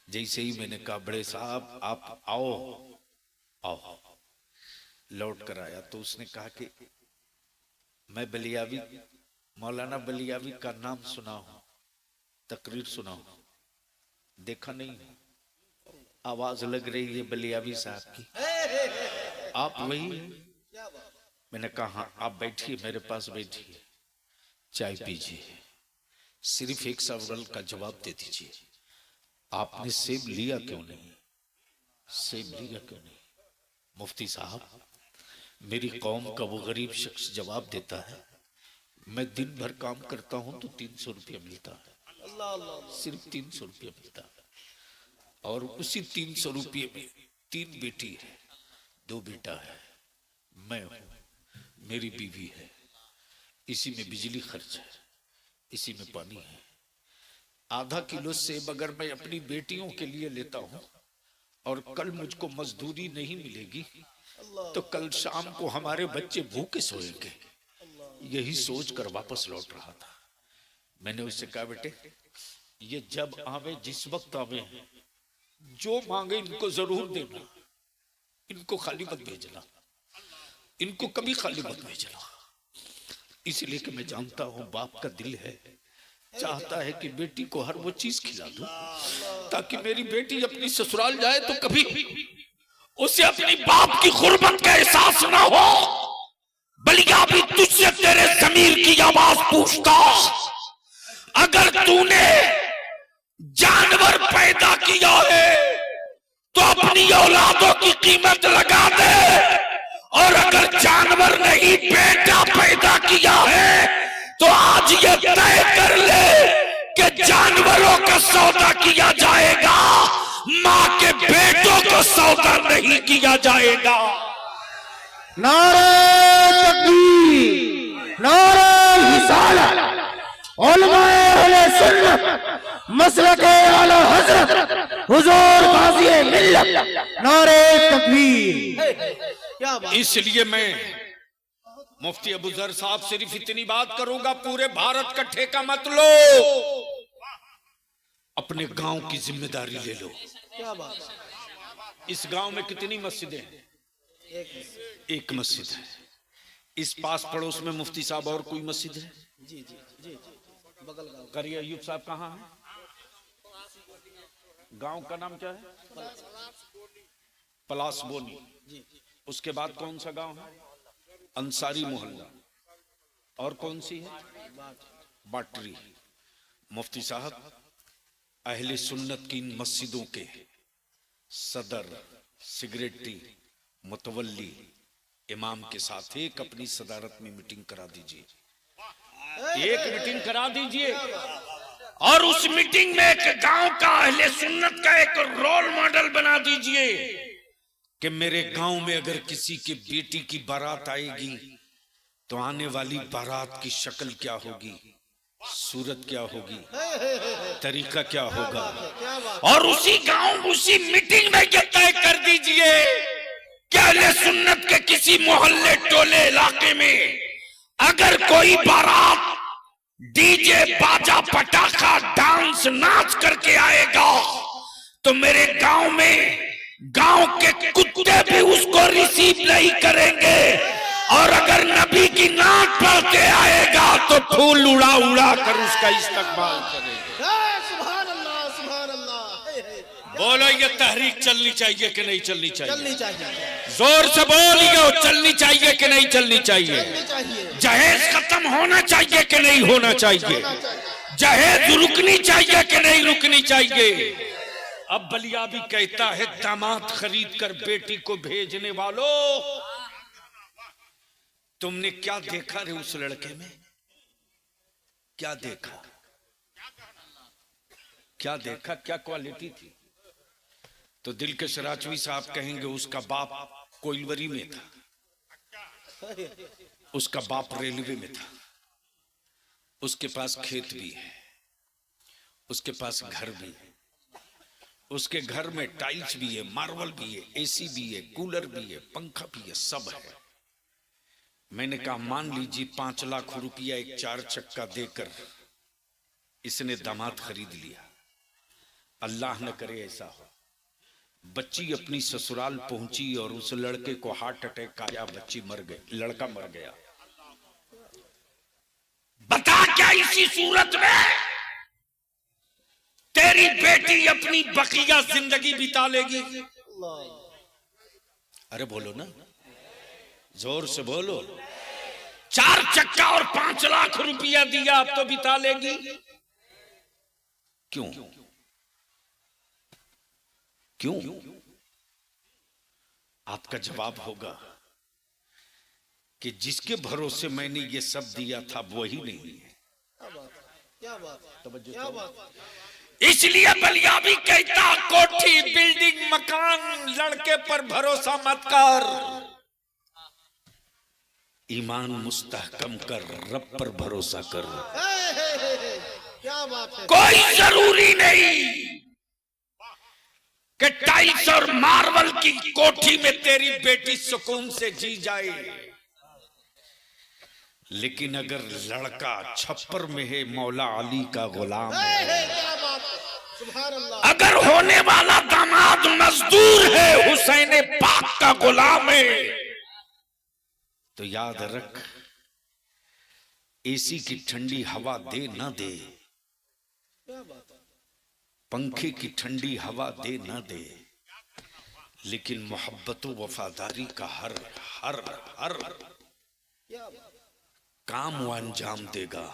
A: जैसे ही मैंने कहा बड़े साहब आप आओ आओ, लौट कर आया तो उसने कहा कि मैं बलियावी, मौलाना बलियावी का नाम सुना हूं, तकरीर सुना हूं, देखा नहीं, आवाज लग रही है बलियावी साहब की, आप वही? मैंने कहा हाँ, आप बैठिए, मेरे पास बैठिए, चाय पीजिए, सिर्फ एक सवाल का जवाब दे दीजिए, आपने सेब लिया क्यों नहीं? सेब लिया क्यों नहीं? मुफ्ती साहब, मेरी कौम का वो गरीब शख्स जवाब देता है, मैं दिन भर काम करता हूं तो 300 रुपया मिलता है, सिर्फ 300 रुपया मिलता है, और उसी 300 रुपये में 3 बेटी है, 2 बेटा है, मैं हूं, मेरी बीवी है, इसी में बिजली खर्च है, इसी में पानी है। आधा किलो सेब अगर मैं अपनी बेटियों के लिए लेता हूं और कल मुझको मजदूरी नहीं मिलेगी तो कल शाम को हमारे बच्चे भूखे सोएंगे। यही सोचकर वापस लौट रहा था। मैंने उससे कहा बेटे ये जब आवे, जिस वक्त आवे, जो मांगे इनको जरूर देना, इनको खाली मत भेजना, इनको कभी खाली मत भेजना। इसलिए कि मैं जानता हूं बाप का दिल है, चाहता है कि बेटी को हर वो चीज खिला दूं ताकि मेरी बेटी अपनी ससुराल जाए तो कभी उसे अपनी बाप की गुर्बत का एहसास ना हो। बलिया भी तुझसे तेरे ज़मीर की आवाज पूछता, अगर तूने जानवर पैदा किया है तो अपनी औलादों की कीमत लगा दे, और अगर जानवर नहीं बेटा पैदा किया है तो आज ये तय कर ले कि जानवरों का सौदा किया जाएगा, मां के बेटों को सौदा नहीं किया जाएगा।
D: नारे तकबीर, नारे रिसालत, उलमाए अहले सुन्नत मसलके आला हजरत हुजूर गाज़ी मिल्लत, नारे तकबीर।
C: क्या बात।
A: इसलिए मैं मुफ्ती अबू जर साहब सिर्फ इतनी बात करूंगा, पूरे भारत का ठेका मत लो, अपने गांव की जिम्मेदारी ले लो।
C: क्या बात।
A: इस गांव में कितनी मस्जिदें हैं? एक मस्जिद है। इस पास पड़ोस में मुफ्ती साहब और कोई मस्जिद है?
C: जी जी जी जी, बगल गाँव।
A: करिए अयूब साहब कहाँ है? गांव का नाम क्या है? पलास बोनी। उसके बाद कौन सा गांव है? अंसारी मोहल्ला। और कौन सी है? बाटरी। मुफ्ती साहब अहले सुन्नत की इन मस्जिदों के सदर, सेक्रेटरी, मुतवल्ली, इमाम के साथ एक अपनी सदारत में मीटिंग करा दीजिए। एक मीटिंग करा दीजिए और उस मीटिंग में एक गांव का अहले सुन्नत का एक रोल मॉडल बना दीजिए कि मेरे गांव में अगर किसी की बेटी की बारात आएगी तो आने वाली बारात की शक्ल क्या होगी, सूरत क्या होगी, तरीका क्या होगा। और उसी गांव उसी मीटिंग में ये तय कर दीजिए कि अहले सुन्नत के किसी मोहल्ले टोले इलाके में अगर कोई बारात डीजे बाजा पटाखा डांस नाच करके आएगा तो मेरे गांव में गांव के कुत्ते भी उसको रिसीव नहीं करेंगे, और अगर नबी की नात पढ़ के आएगा तो फूल उड़ा उड़ा कर उसका इस्तकबाल करेंगे।
C: सुभान अल्लाह, सुभान अल्लाह।
A: बोलो ये तहरीक चलनी चाहिए कि नहीं चलनी चाहिए?
C: चलनी चाहिए।
A: जोर से बोलिए, चलनी चाहिए कि नहीं चलनी चाहिए?
C: चलनी चाहिए।
A: जहेज खत्म होना चाहिए कि नहीं होना चाहिए? जहेज रुकनी चाहिए कि नहीं रुकनी चाहिए? अब बलिया भी कहता है दामाद खरीद कर बेटी को भेजने वालों, तुमने क्या देखा रे उस लड़के में? क्या देखा, क्या देखा, क्या क्वालिटी थी? तो दिल के सराचवी साहब कहेंगे उसका बाप कोइलवरी में था, उसका बाप रेलवे में था, उसके पास खेत भी है, उसके पास घर भी है, उसके घर में टाइल्स भी है, मार्बल भी है, एसी भी है, कूलर भी है, पंखा भी है, सब है। मैंने कहा मान लीजिए 5 लाख रुपया एक 4 चक्का देकर इसने दामाद खरीद लिया, अल्लाह न करे ऐसा हो, बच्ची अपनी ससुराल पहुंची और उस लड़के को हार्ट अटैक आया, बच्ची मर गई, लड़का मर गया। बता क्या इसी सूरत में तेरी बेटी अपनी बकिया जिंदगी बिता लेगी? अरे बोलो ना, जोर से बोलो। 4 चक्का और 5 लाख रुपया दिया, अब तो बिता लेगी? क्यों क्यों? आपका जवाब होगा कि जिसके भरोसे मैंने ये सब दिया था वही नहीं है।
C: क्या बात, क्या बात।
A: इसलिए बलिया भी कहता कोठी बिल्डिंग मकान लड़के पर भरोसा मत कर, ईमान मुस्तहकम कर, रब पर भरोसा कर।
C: क्या बात है।
A: कोई जरूरी नहीं कि टाइल्स और मार्बल की कोठी में तेरी बेटी सुकून से जी जाए, लेकिन अगर लड़का छप्पर में है, मौला अली का गुलाम है,
C: क्या बात है। सुभान अल्लाह।
A: अगर होने वाला दामाद मजदूर है, हुसैन पाक का गुलाम है, तो याद रख एसी की ठंडी हवा दे ना दे,
C: क्या बात है।
A: पंखे की ठंडी हवा दे ना दे, लेकिन मोहब्बत वफादारी का हर हर हर
C: क्या बात।
A: काम वो अंजाम देगा।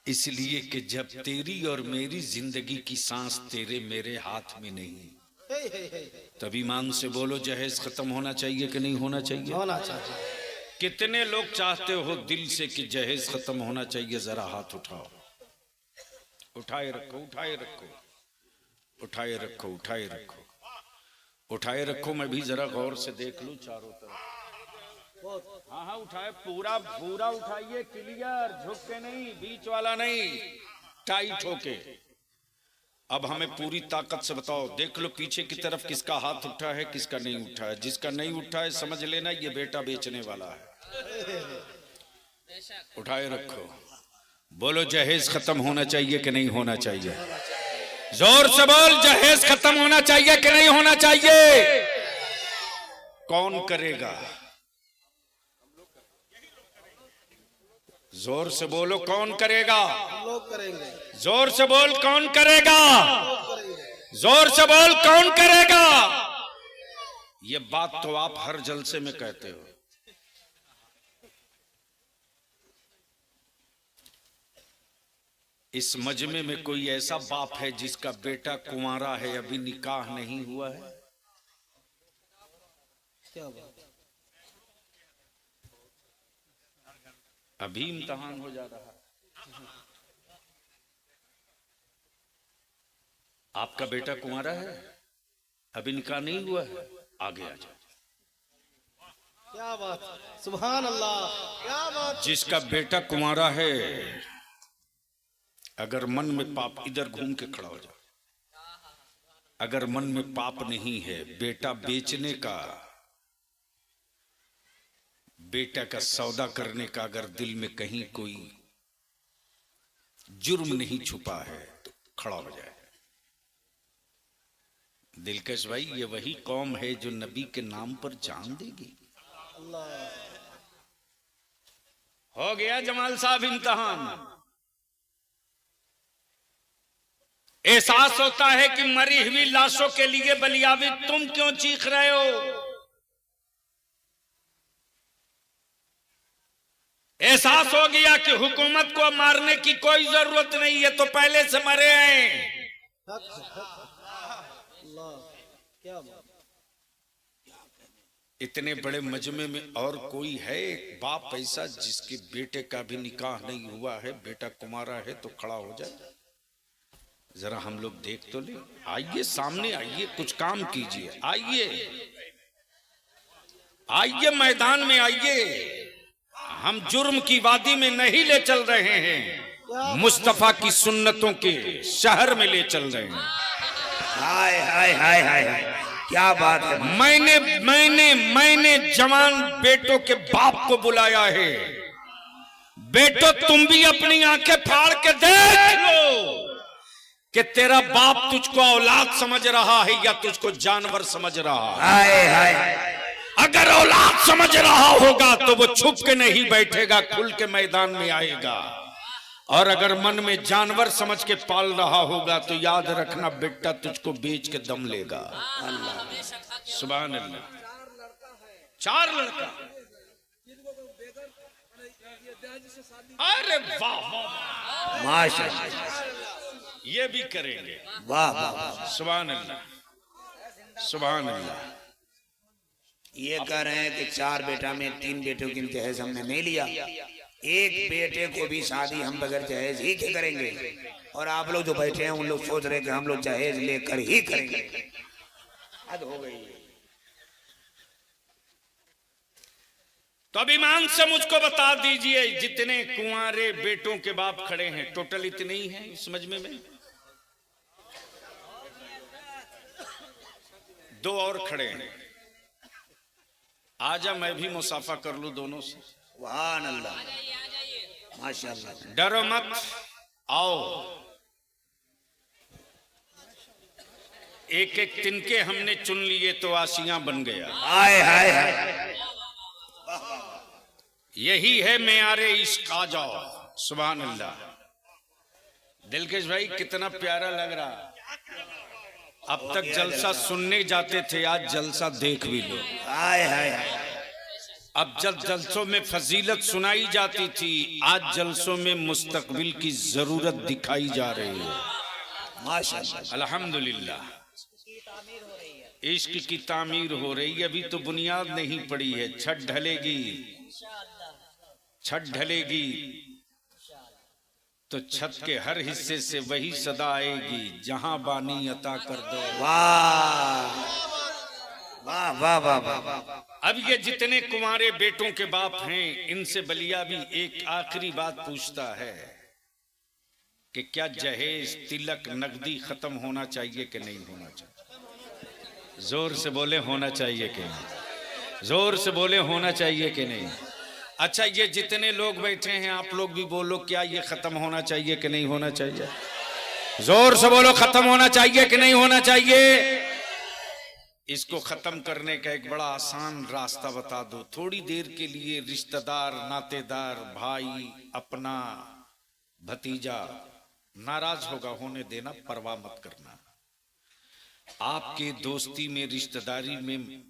A: इसलिए कि जब तेरी और मेरी जिंदगी की सांस तेरे मेरे हाथ में नहीं, तब ईमान से बोलो जहेज खत्म होना चाहिए कि नहीं होना चाहिए?
C: होना चाहिए।
A: कितने लोग चाहते हो दिल से कि जहेज खत्म होना चाहिए? जरा हाथ उठाओ, उठाए रखो, उठाए रखो, उठाए रखो, उठाए रखो, उठाए रखो। मैं भी जरा गौर से देख लूं चारों तरफ। हाँ हाँ उठाए, पूरा पूरा उठाइए, क्लियर, झुक के नहीं, बीच वाला नहीं, टाइट होके। अब हमें पूरी ताकत से बताओ, देख लो पीछे की तरफ किसका हाथ उठा है, किसका नहीं उठा है। जिसका नहीं उठा है समझ लेना ये बेटा बेचने वाला है। उठाए रखो, बोलो जहेज खत्म होना चाहिए कि नहीं होना चाहिए? जोर से बोल, जहेज खत्म होना चाहिए कि नहीं होना चाहिए? कौन करेगा? जोर से बोलो, कौन करेगा?
C: लोग करेंगे।
A: जोर से बोल, कौन करेगा?
C: लोग करेंगे।
A: जोर से बोल, कौन करेगा? ये बात तो आप हर जलसे में कहते हो। इस मजमे में कोई ऐसा बाप है जिसका बेटा कुंवारा है, अभी निकाह नहीं हुआ है?
C: क्या बात।
A: अभी इम्तिहान हो जा रहा है। आपका बेटा कुंवारा है, अभी निकाह नहीं हुआ है, आगे आ जाओ।
C: क्या बात, सुभान अल्लाह, क्या बात।
A: जिसका बेटा कुंवारा है, अगर मन में पाप, इधर घूम के खड़ा हो जाओ, अगर मन में पाप नहीं है, बेटा बेचने का, बेटा का सौदा करने का अगर दिल में कहीं कोई जुर्म नहीं छुपा है तो खड़ा हो जाए। दिलकश भाई, ये वही कौम है जो नबी के नाम पर जान देगी। हो गया जमाल साहब इम्तिहान। एहसास होता है कि मरी हुई लाशों के लिए बलियावी तुम क्यों चीख रहे हो। एहसास हो गया कि हुकूमत को मारने की कोई जरूरत नहीं है, तो पहले से मरे हैं।
C: अल्लाह, क्या बात।
A: इतने बड़े मजमे में और कोई है एक बाप ऐसा जिसके बेटे का भी निकाह नहीं हुआ है, बेटा कुमारा है, तो खड़ा हो जाए। जरा हम लोग देख तो ले। आइए सामने आइए, कुछ काम कीजिए। आइए आइए मैदान में आइए। हम जुर्म की वादी में नहीं ले चल रहे हैं, मुस्तफा की सुन्नतों के शहर में ले चल रहे हैं।
B: हाय हाय हाय हाय हाय, क्या बात है।
A: मैंने जवान बेटों के बाप को बुलाया है। बेटो, तुम भी अपनी आंखें फाड़ के देख लो कि तेरा बाप तुझको औलाद समझ रहा है या तुझको जानवर समझ रहा है।
B: हाय हाय हाय।
A: अगर औलाद समझ रहा होगा तो वो छुप के नहीं बैठेगा, खुल के मैदान में आएगा। और अगर मन में जानवर समझ के पाल रहा होगा तो याद रखना, बेटा तुझको बेच के दम लेगा। सुभान अल्लाह। 4 लड़का। अरे वाह,
B: माशाअल्लाह,
A: ये भी करेंगे।
B: वाह वाह।
A: सुभान अल्लाह, सुभान अल्लाह।
B: ये कह रहे हैं कि 4 बेटा में 3 बेटों की जहेज हमने नहीं लिया, एक बेटे को भी शादी हम बगैर जहेज ही के करेंगे। और आप लोग जो बैठे हैं उन लोग सोच रहे हैं कि हम लोग जहेज लेकर ही करेंगे। हद हो गई।
A: तो अब ईमान से मुझको बता दीजिए, जितने कुंवारे बेटों के बाप खड़े हैं, टोटल इतने ही हैं इस मजमे में? 2 और खड़े हैं। आजा, मैं भी मुसाफा कर लूं दोनों से।
B: सुभान अल्लाह, माशाअल्लाह।
A: डरो मत, आओ। एक एक तिनके हमने चुन लिए तो आसियां बन गया।
B: हाय हाय हाय।
A: यही है मेयारे इश्क। आ जाओ। सुभान अल्लाह। दिलकश भाई, कितना प्यारा लग रहा। अब तक जलसा सुनने जाते थे, आज जलसा देख भी लो।
B: हाय हाय।
A: अब जब जलसों में फजीलत सुनाई जाती थी, आज जलसों में मुस्तकबिल की जरूरत दिखाई जा रही है।
B: माशाअल्लाह,
A: अल्हम्दुलिल्लाह। इश्क की तामीर हो रही है, अभी तो बुनियाद नहीं पड़ी है। छत ढलेगी, छत ढलेगी तो छत के हर हिस्से से वही सदा आएगी, जहां बानी अता कर दो।
B: वाह वाह वाह वाह वाह।
A: अब ये जितने कुंवारे बेटों के बाप हैं, इनसे बलिया भी एक आखिरी बात पूछता है कि क्या जहेज, तिलक, नकदी खत्म होना चाहिए कि नहीं होना चाहिए? जोर से बोले होना चाहिए कि नहीं? जोर से बोले होना चाहिए कि नहीं? अच्छा, ये जितने लोग बैठे हैं आप लोग भी बोलो, क्या ये खत्म होना चाहिए कि नहीं होना चाहिए? जोर से बोलो, खत्म होना चाहिए कि नहीं होना चाहिए? इसको खत्म करने का एक बड़ा आसान रास्ता बता दो। थोड़ी देर के लिए रिश्तेदार, नातेदार, भाई, अपना भतीजा नाराज होगा, होने देना, परवाह मत करना। आपके दोस्ती में, रिश्तेदारी में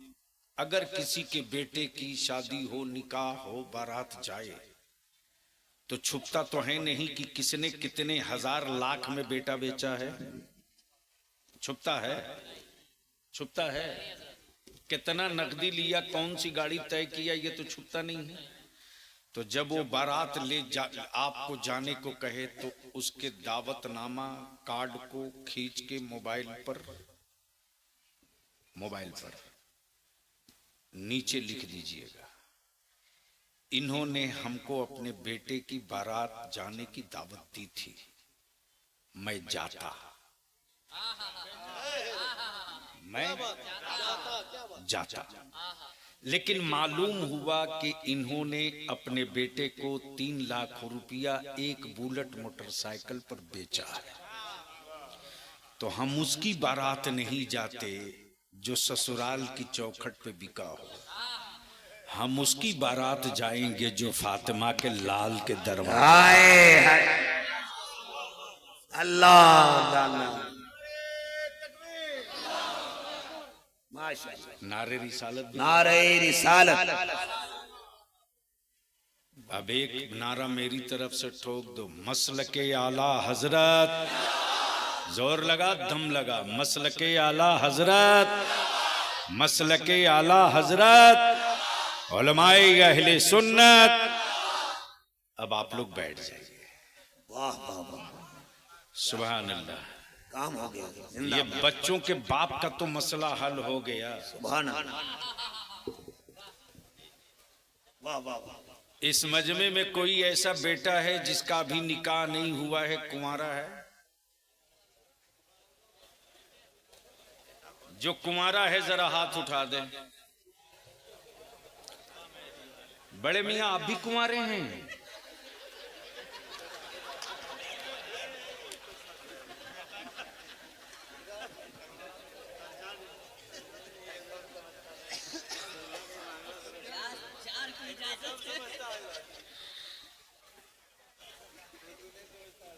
A: अगर किसी के बेटे की शादी हो, निकाह हो, बारात जाए, तो छुपता तो है नहीं कि किसने कितने हजार लाख में बेटा बेचा है। छुपता है, छुपता है। कितना नकदी लिया, कौन सी गाड़ी तय किया, ये तो छुपता नहीं है। तो जब वो बारात आपको जाने को कहे तो उसके दावतनामा कार्ड को खींच के मोबाइल पर नीचे लिख दीजिएगा, इन्होंने हमको अपने बेटे की बारात जाने की दावत दी थी, मैं जाता लेकिन मालूम हुआ कि इन्होंने अपने बेटे को 3 लाख रुपया एक बुलेट मोटरसाइकिल पर बेचा है। तो हम उसकी बारात नहीं जाते जो ससुराल की चौखट पे बिका हो, हम उसकी बारात जाएंगे जो फातिमा के लाल के दरवाजे।
B: अल्लाह
A: नारे रिसालत,
B: नारे रिसालत।
A: अब एक नारा मेरी तरफ से ठोक दो, मसलके आला हजरत, जोर लगा दम लगा, मसलके आला हजरत, मसलके आला हजरत, उलमाए अहले सुन्नत। अब आप लोग बैठ जाइए।
B: वाह वाह वाह,
A: सुभान अल्लाह,
B: काम हो गया।
A: ये बच्चों के बाप का तो मसला हल हो गया।
B: सुभान अल्लाह, वाह वाह वाह।
A: इस मजमे में कोई ऐसा बेटा है जिसका अभी निकाह नहीं हुआ है, कुंवारा है? जो कुंवारा है जरा हाथ उठा दे। बड़े मियां आप भी कुंवारे हैं?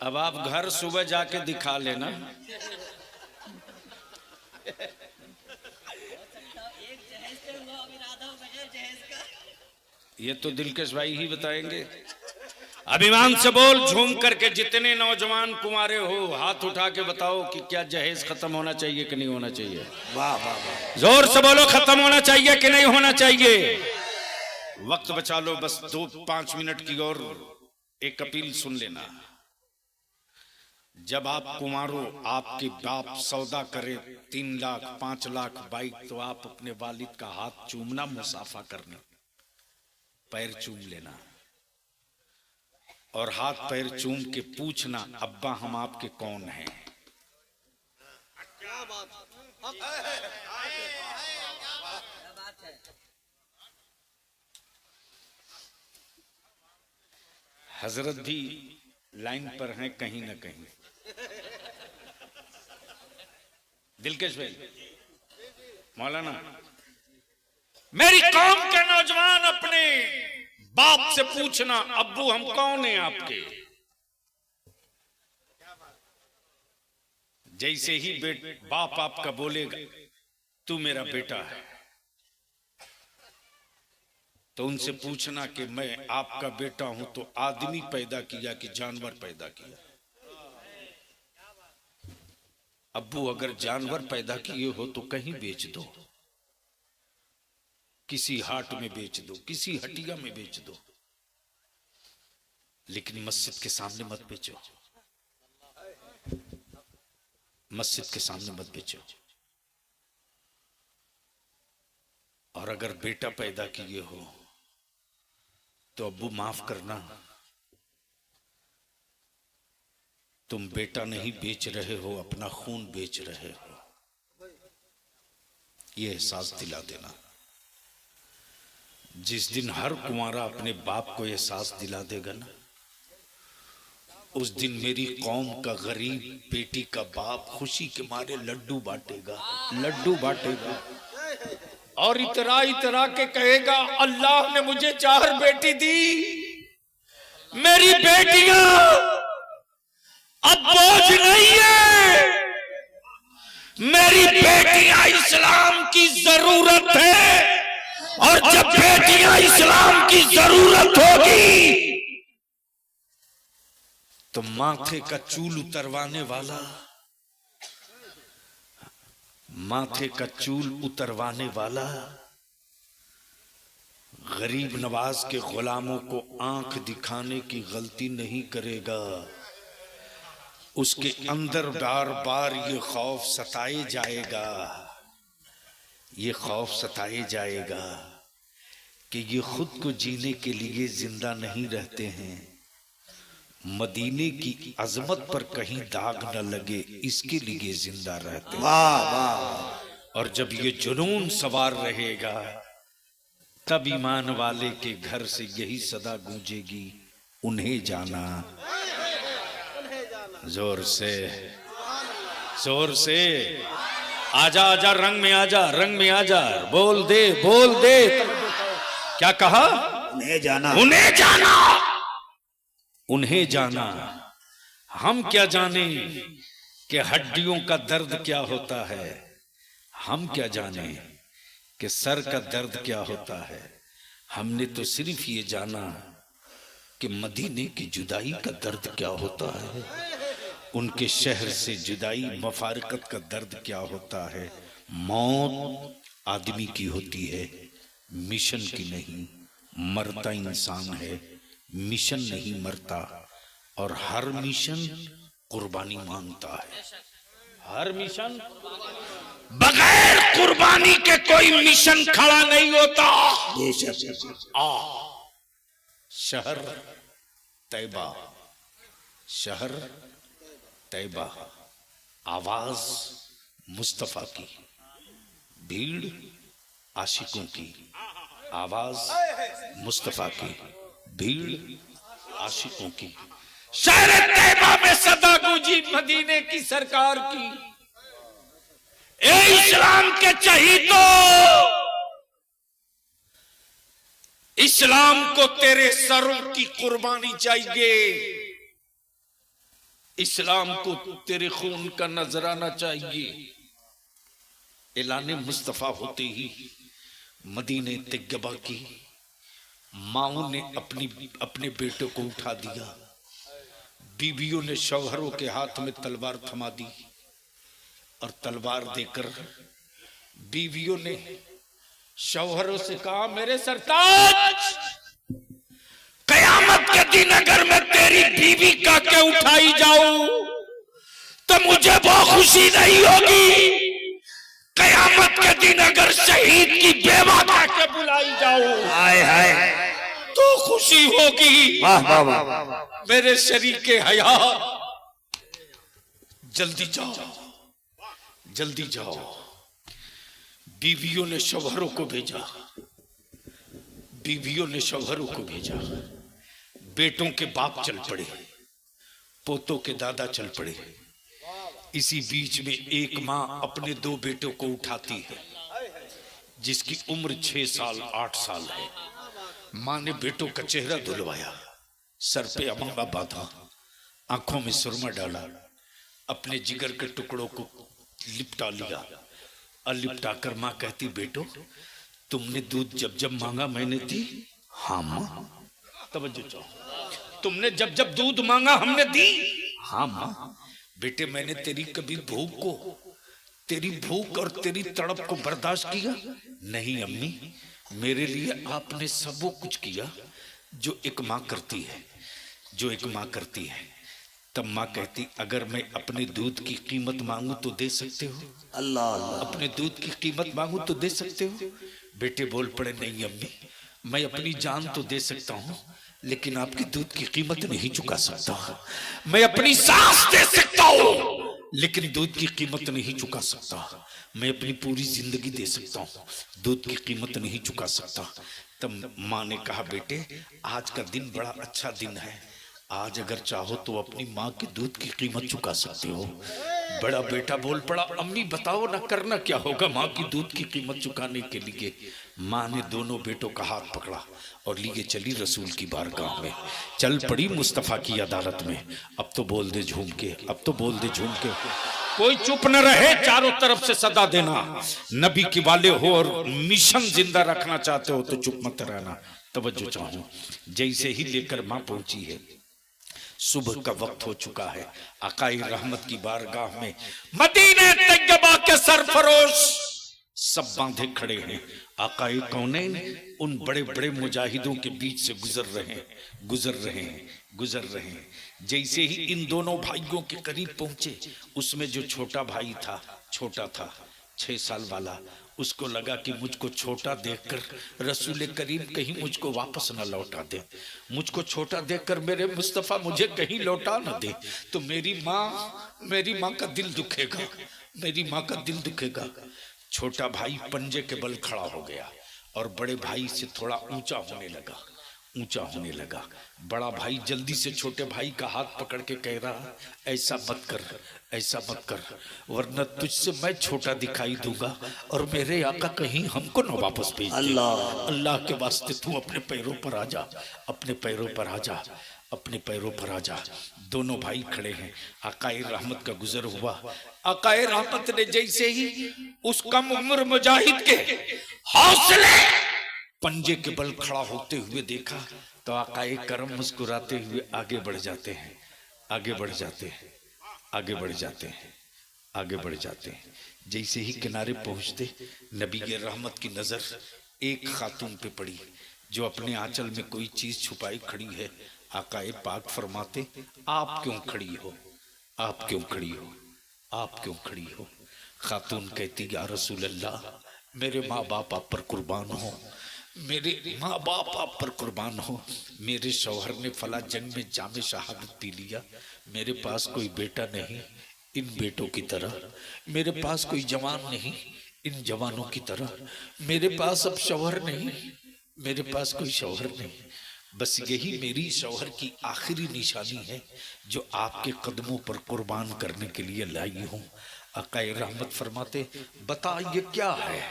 A: अब आप घर सुबह जाके दिखा लेना। ये तो दिलकश भाई ही बताएंगे। अभिमान से बोल, झूम करके जितने नौजवान कुंवारे हो हाथ उठा के बताओ कि क्या जहेज खत्म होना चाहिए कि नहीं होना चाहिए?
B: वाह वाह वाह,
A: जोर से बोलो, खत्म होना चाहिए कि नहीं होना चाहिए? वक्त बचा लो, बस 2-5 मिनट की और एक अपील सुन लेना। जब आप कुंवारो, आपके बाप सौदा करे 3 लाख 5 लाख बाइक, तो आप अपने वालिद का हाथ चूमना, मुसाफा करना, पैर चूम लेना और हाथ पैर चूम के पूछना, अब्बा हम आपके कौन हैं?
C: क्या बात,
A: हजरत भी लाइन पर हैं कहीं ना कहीं। दिलकश भाई, मौलाना, मेरी कौम के नौजवान अपने बाप से पूछना, अब्बू हम कौन हैं आपके? जैसे ही बाप आपका बोलेगा तू मेरा बेटा है, तो उनसे पूछना कि मैं आपका बेटा हूं तो आदमी पैदा किया कि जानवर पैदा किया? अब्बू अगर जानवर पैदा किए हो तो कहीं बेच दो, किसी हाट में बेच दो, किसी हटिया में बेच दो, लेकिन मस्जिद के सामने मत बेचो, मस्जिद के सामने मत बेचो। और अगर बेटा पैदा किए हो तो अब्बू माफ करना, तुम बेटा नहीं बेच रहे हो, अपना खून बेच रहे हो। ये एहसास दिला देना। जिस दिन हर कुंवारा अपने बाप को एहसास दिला देगा ना, उस दिन मेरी कौम का गरीब बेटी का बाप खुशी के मारे लड्डू बांटेगा, लड्डू बांटेगा और इतरा इतरा के कहेगा, अल्लाह ने मुझे 4 बेटी दी, मेरी बेटियां अब बोझ नहीं है, मेरी बेटियां इस्लाम की जरूरत है, और जब बेटियां इस्लाम की जरूरत होगी तो माथे का चूल उतरवाने वाला, माथे का चूल उतरवाने वाला गरीब नवाज के गुलामों को आंख दिखाने की गलती नहीं करेगा। उसके अंदर बार बार ये खौफ सताए जाएगा, ये खौफ सताए जाएगा कि ये खुद को जीने के लिए जिंदा नहीं रहते हैं, मदीने की अजमत पर कहीं दाग न लगे इसके लिए जिंदा रहते हैं।
B: वाह वाह।
A: और जब ये जुनून सवार रहेगा तब ईमान वाले के घर से यही सदा गूंजेगी, उन्हें जाना। जोर से, जोर से, आजा आजा, रंग में आजा, रंग में आजा, बोल दे, बोल दे। क्या कहा?
B: उन्हें जाना,
A: उन्हें जाना, उन्हें जाना। हम क्या जाने कि हड्डियों का दर्द क्या होता है, हम क्या जाने कि सर का दर्द क्या होता है। हमने तो सिर्फ ये जाना कि मदीने की जुदाई का दर्द क्या होता है, उनके शहर से जुदाई, मफारकत का दर्द क्या होता है। मौत आदमी की होती है, मिशन की नहीं। मरता इंसान है, मिशन नहीं मरता। और हर मिशन कुर्बानी मांगता है, हर मिशन। बगैर कुर्बानी के कोई मिशन खड़ा नहीं होता। शहर तैबा, शहर तैबा, आवाज मुस्तफा की, भीड़ आशिकों की। आवाज मुस्तफा की, भीड़ आशिकों की। शहर तैबा में सदा गूंजी मदीने की सरकार की। ए इस्लाम के चहीतो, इस्लाम को तेरे सरों की कुर्बानी चाहिए, इस्लाम को तेरे खून का नजराना चाहिए। ऐलान मुस्तफा होते ही मदीने तैयबा की माओं ने अपने बेटे को उठा दिया। बीवियों ने शौहरों के हाथ में तलवार थमा दी और तलवार देकर बीवियों ने शौहरों से कहा, मेरे सरताज, कयामत के दिन अगर मैं तेरी बीवी का के उठाई जाऊं तो मुझे बहुत खुशी नहीं होगी। कयामत के दिन अगर शहीद की बेवा का के बुलाई जाऊं,
B: हाय हाय,
A: तो खुशी होगी।
B: वाह वाह वाह।
A: मेरे शरीके हया, जल्दी जाओ, जल्दी जाओ। बीवियों ने शौहरों को भेजा, बीवियों ने शौहरों को भेजा। बेटों के बाप चल पड़े, पोतों के दादा चल पड़े। इसी बीच में एक माँ अपने दो बेटों को उठाती है जिसकी उम्र 6 साल 8 साल है। माँ ने बेटों का चेहरा धुलवाया, सर पे अमंगा बांधा, आंखों में सुरमा डाला, अपने जिगर के टुकड़ों को लिपटा लिया और लिपटा कर माँ कहती, बेटो तुमने दूध जब जब मांगा मैंने दी। हाँ माँ। तवज्जो चाहो, तुमने जब जब दूध मांगा हमने दी। हाँ माँ। बेटे मैंने तेरी कभी भूख को, तेरी भूख और तेरी तड़प को बर्दाश्त किया? नहीं अम्मी, मेरे लिए आपने सब वो कुछ किया जो एक माँ करती है, जो एक माँ करती है। तब माँ कहती, अगर मैं अपने दूध की कीमत मांगू तो दे सकते हो?
B: अल्लाह अल्लाह।
A: अपने दूध की कीमत मांगू तो दे सकते हो? बेटे बोल पड़े, नहीं अम्मी, मैं अपनी जान तो दे सकता हूँ लेकिन आपकी दूध की कीमत नहीं चुका सकता। मैं अपनी सांस दे सकता हूँ लेकिन दूध की कीमत नहीं चुका सकता। मैं अपनी पूरी जिंदगी दे सकता हूँ, दूध की कीमत नहीं चुका सकता। तब माँ ने कहा, बेटे आज का दिन बड़ा अच्छा दिन है, आज अगर चाहो तो अपनी माँ के दूध की कीमत चुका सकते हो। बड़ा बेटा बोल पड़ा, अम्मी बताओ ना, करना क्या होगा माँ की दूध की कीमत चुकाने के लिए? माँ ने दोनों बेटों का हाथ पकड़ा और लिए चली रसूल की बारगाह में, चल पड़ी मुस्तफा की अदालत में। अब तो बोल दे झूम के, अब तो बोल दे झूम के, कोई चुप न रहे, चारों तरफ से सदा देना। नबी के वाले हो और मिशन जिंदा रखना चाहते हो तो चुप मत रहना। तवज्जो चाहूं, जैसे ही लेकर माँ पहुंची है, सुबह का वक्त हो चुका है। आकाई रहमत की बारगाह में मदीने तैयबा के सरफरोश सब बांधे खड़े हैं। आकाए कौनैन उन बड़े बड़े मुजाहिदों के बीच से गुजर रहे हैं। जैसे ही इन दोनों भाइयों के करीब पहुंचे, उसमें जो छोटा भाई था, छोटा था 6 साल वाला, उसको लगा कि मुझको छोटा देखकर रसूल करीम कहीं मुझको वापस न लौटा दे, मुझको छोटा देखकर मेरे मुस्तफ़ा मुझे कहीं लौटा न दे, तो मेरी माँ का दिल दुखेगा, मेरी माँ का दिल दुखेगा। छोटा भाई पंजे के बल खड़ा हो गया और बड़े भाई से थोड़ा ऊंचा होने लगा। बड़ा भाई जल्दी से छोटे भाई का हाथ पकड़ के कह रहा, ऐसा मत कर, वरना तुझसे मैं छोटा दिखाई दूंगा और मेरे आका कहीं हमको न वापस भेज दे। अल्लाह के वास्ते तू अपने पैरों पर आ जा। दोनों भाई खड़े हैं। आकाए रहमत का गुजर हुआ। आकाए रहमत ने जैसे ही उस कम उम्र मुजाहिद के हौसले पंजे के बल खड़ा होते हुए देखा, तो आकाए करम मुस्कुराते हुए आगे बढ़ जाते हैं। जैसे ही किनारे पहुंचते, नबी के रहमत की नजर एक खातून पे पड़ी जो अपने आंचल में कोई चीज छुपाई खड़ी है। आकाए पाक फरमाते, आप क्यों खड़ी हो? खातून कहती, या रसूल अल्लाह, मेरे माँ बाप आप पर कुर्बान हो, मेरे शौहर ने फला जंग में जामे शहादत पी लिया, मेरे पास कोई बेटा नहीं इन बेटों की तरह, मेरे पास कोई जवान नहीं इन जवानों की तरह, मेरे पास अब शौहर नहीं, मेरे पास कोई शौहर नहीं, बस यही मेरी शौहर की आखिरी निशानी है जो आपके कदमों पर कुर्बान करने के लिए लाई हूँ। आकाए रहमत फरमाते, बता ये क्या है?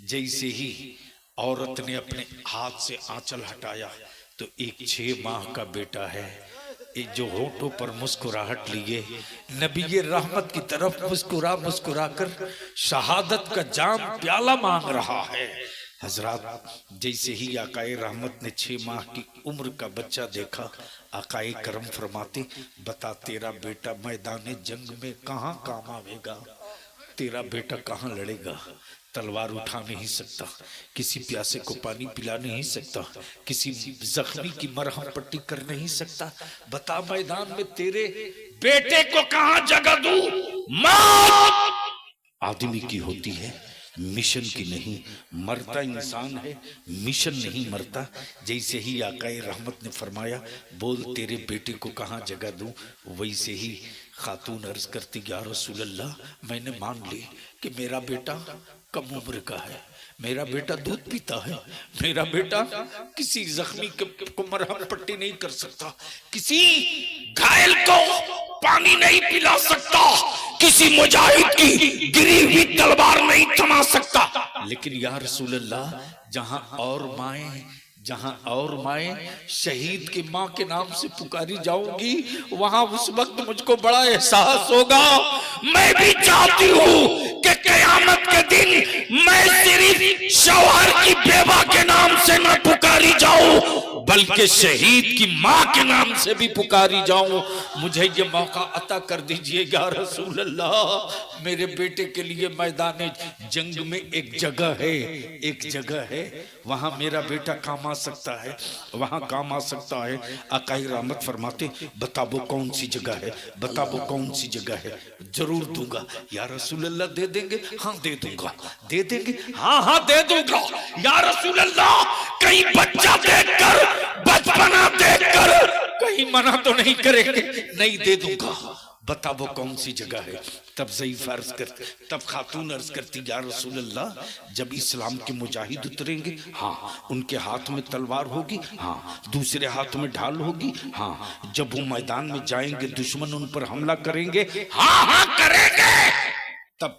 A: जैसे ही औरत ने अपने हाथ से आंचल हटाया तो एक 6 माह का बेटा है, एक जो होठों पर मुस्कुराहट लिए नबी रहमत की तरफ मुस्कुरा कर शहादत का जाम प्याला मांग रहा है। हजरात, जैसे ही आकाए रहमत ने 6 माह की उम्र का बच्चा देखा, आकाए करम फरमाते, बता तेरा बेटा मैदान जंग में कहाँ काम आवेगा? तेरा बेटा कहाँ लड़ेगा? तलवार उठा नहीं सकता, किसी प्यासे को पानी पिला नहीं सकता, किसी जख्मी की मरहम पट्टी कर नहीं सकता। बता मैदान में तेरे बेटे को कहाँ जगह दूं? मौत आदमी की होती है, मिशन की नहीं। मरता इंसान है, मिशन नहीं मरता। जैसे ही आकाए रहमत ने फरमाया, बोल तेरे बेटे को कहाँ जगह दूं, वैसे ही खातून अर्ज करती, या रसूल अल्लाह, मैंने मान ली कि मेरा बेटा कम उम्र का है, मेरा बेटा दूध पीता है, मेरा बेटा किसी जख्मी को मरहम पट्टी नहीं कर सकता, किसी घायल को पानी नहीं पिला सकता, किसी मुजाहिद की गिरी हुई तलवार नहीं थमा सकता। लेकिन या रसूल अल्लाह, जहां और माएं शहीद की माँ के नाम से पुकारी जाऊंगी, वहां उस वक्त मुझको बड़ा एहसास होगा। मैं भी चाहती हूँ कि क़यामत के दिन मैं सिर्फ शौहर की बेवा के नाम से न पुकारी जाऊं, बल्कि शहीद की माँ के नाम से भी पुकारी जाऊं। मुझे ये मौका अता कर दीजिए या रसूल अल्लाह। मेरे बेटे के लिए मैदान जंग में एक जगह है, वहां मेरा बेटा काम आ सकता है, वहां काम आ सकता है। आकाए रहमत फरमाते, बता वो कौन सी जगह है? जरूर दूंगा या रसूल अल्लाह। दे देंगे? हाँ दे दूंगा। दे देंगे? हाँ दे दूंगा या रसूल अल्लाह। कहीं बच्चा देखकर, बचपना देखकर कहीं मना तो नहीं करेंगे? नहीं, दे दूंगा। बता वो कौन सी जगह है? तब खातून अर्ज करती, या रसूल अल्लाह, जब इस्लाम के मुजाहिद उतरेंगे, हाँ, उनके हाथ में तलवार होगी, हाँ, दूसरे हाथ में ढाल होगी, हाँ, जब वो मैदान में जाएंगे दुश्मन उन पर हमला करेंगे, हाँ करेंगे। तब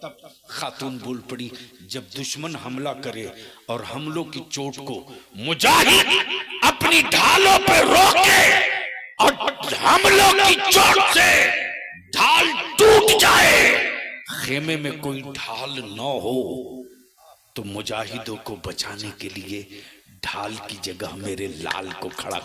A: खातून बोल पड़ी, जब दुश्मन हमला करे और हमलों की चोट को मुजाहिद अपनी ढालों पर रोके और हमलों की चोट से ढाल टूट जाए, खेमे में कोई ढाल न हो, तो मुजाहिदों को बचाने के लिए ढाल की जगह मेरे लाल को खड़ा कर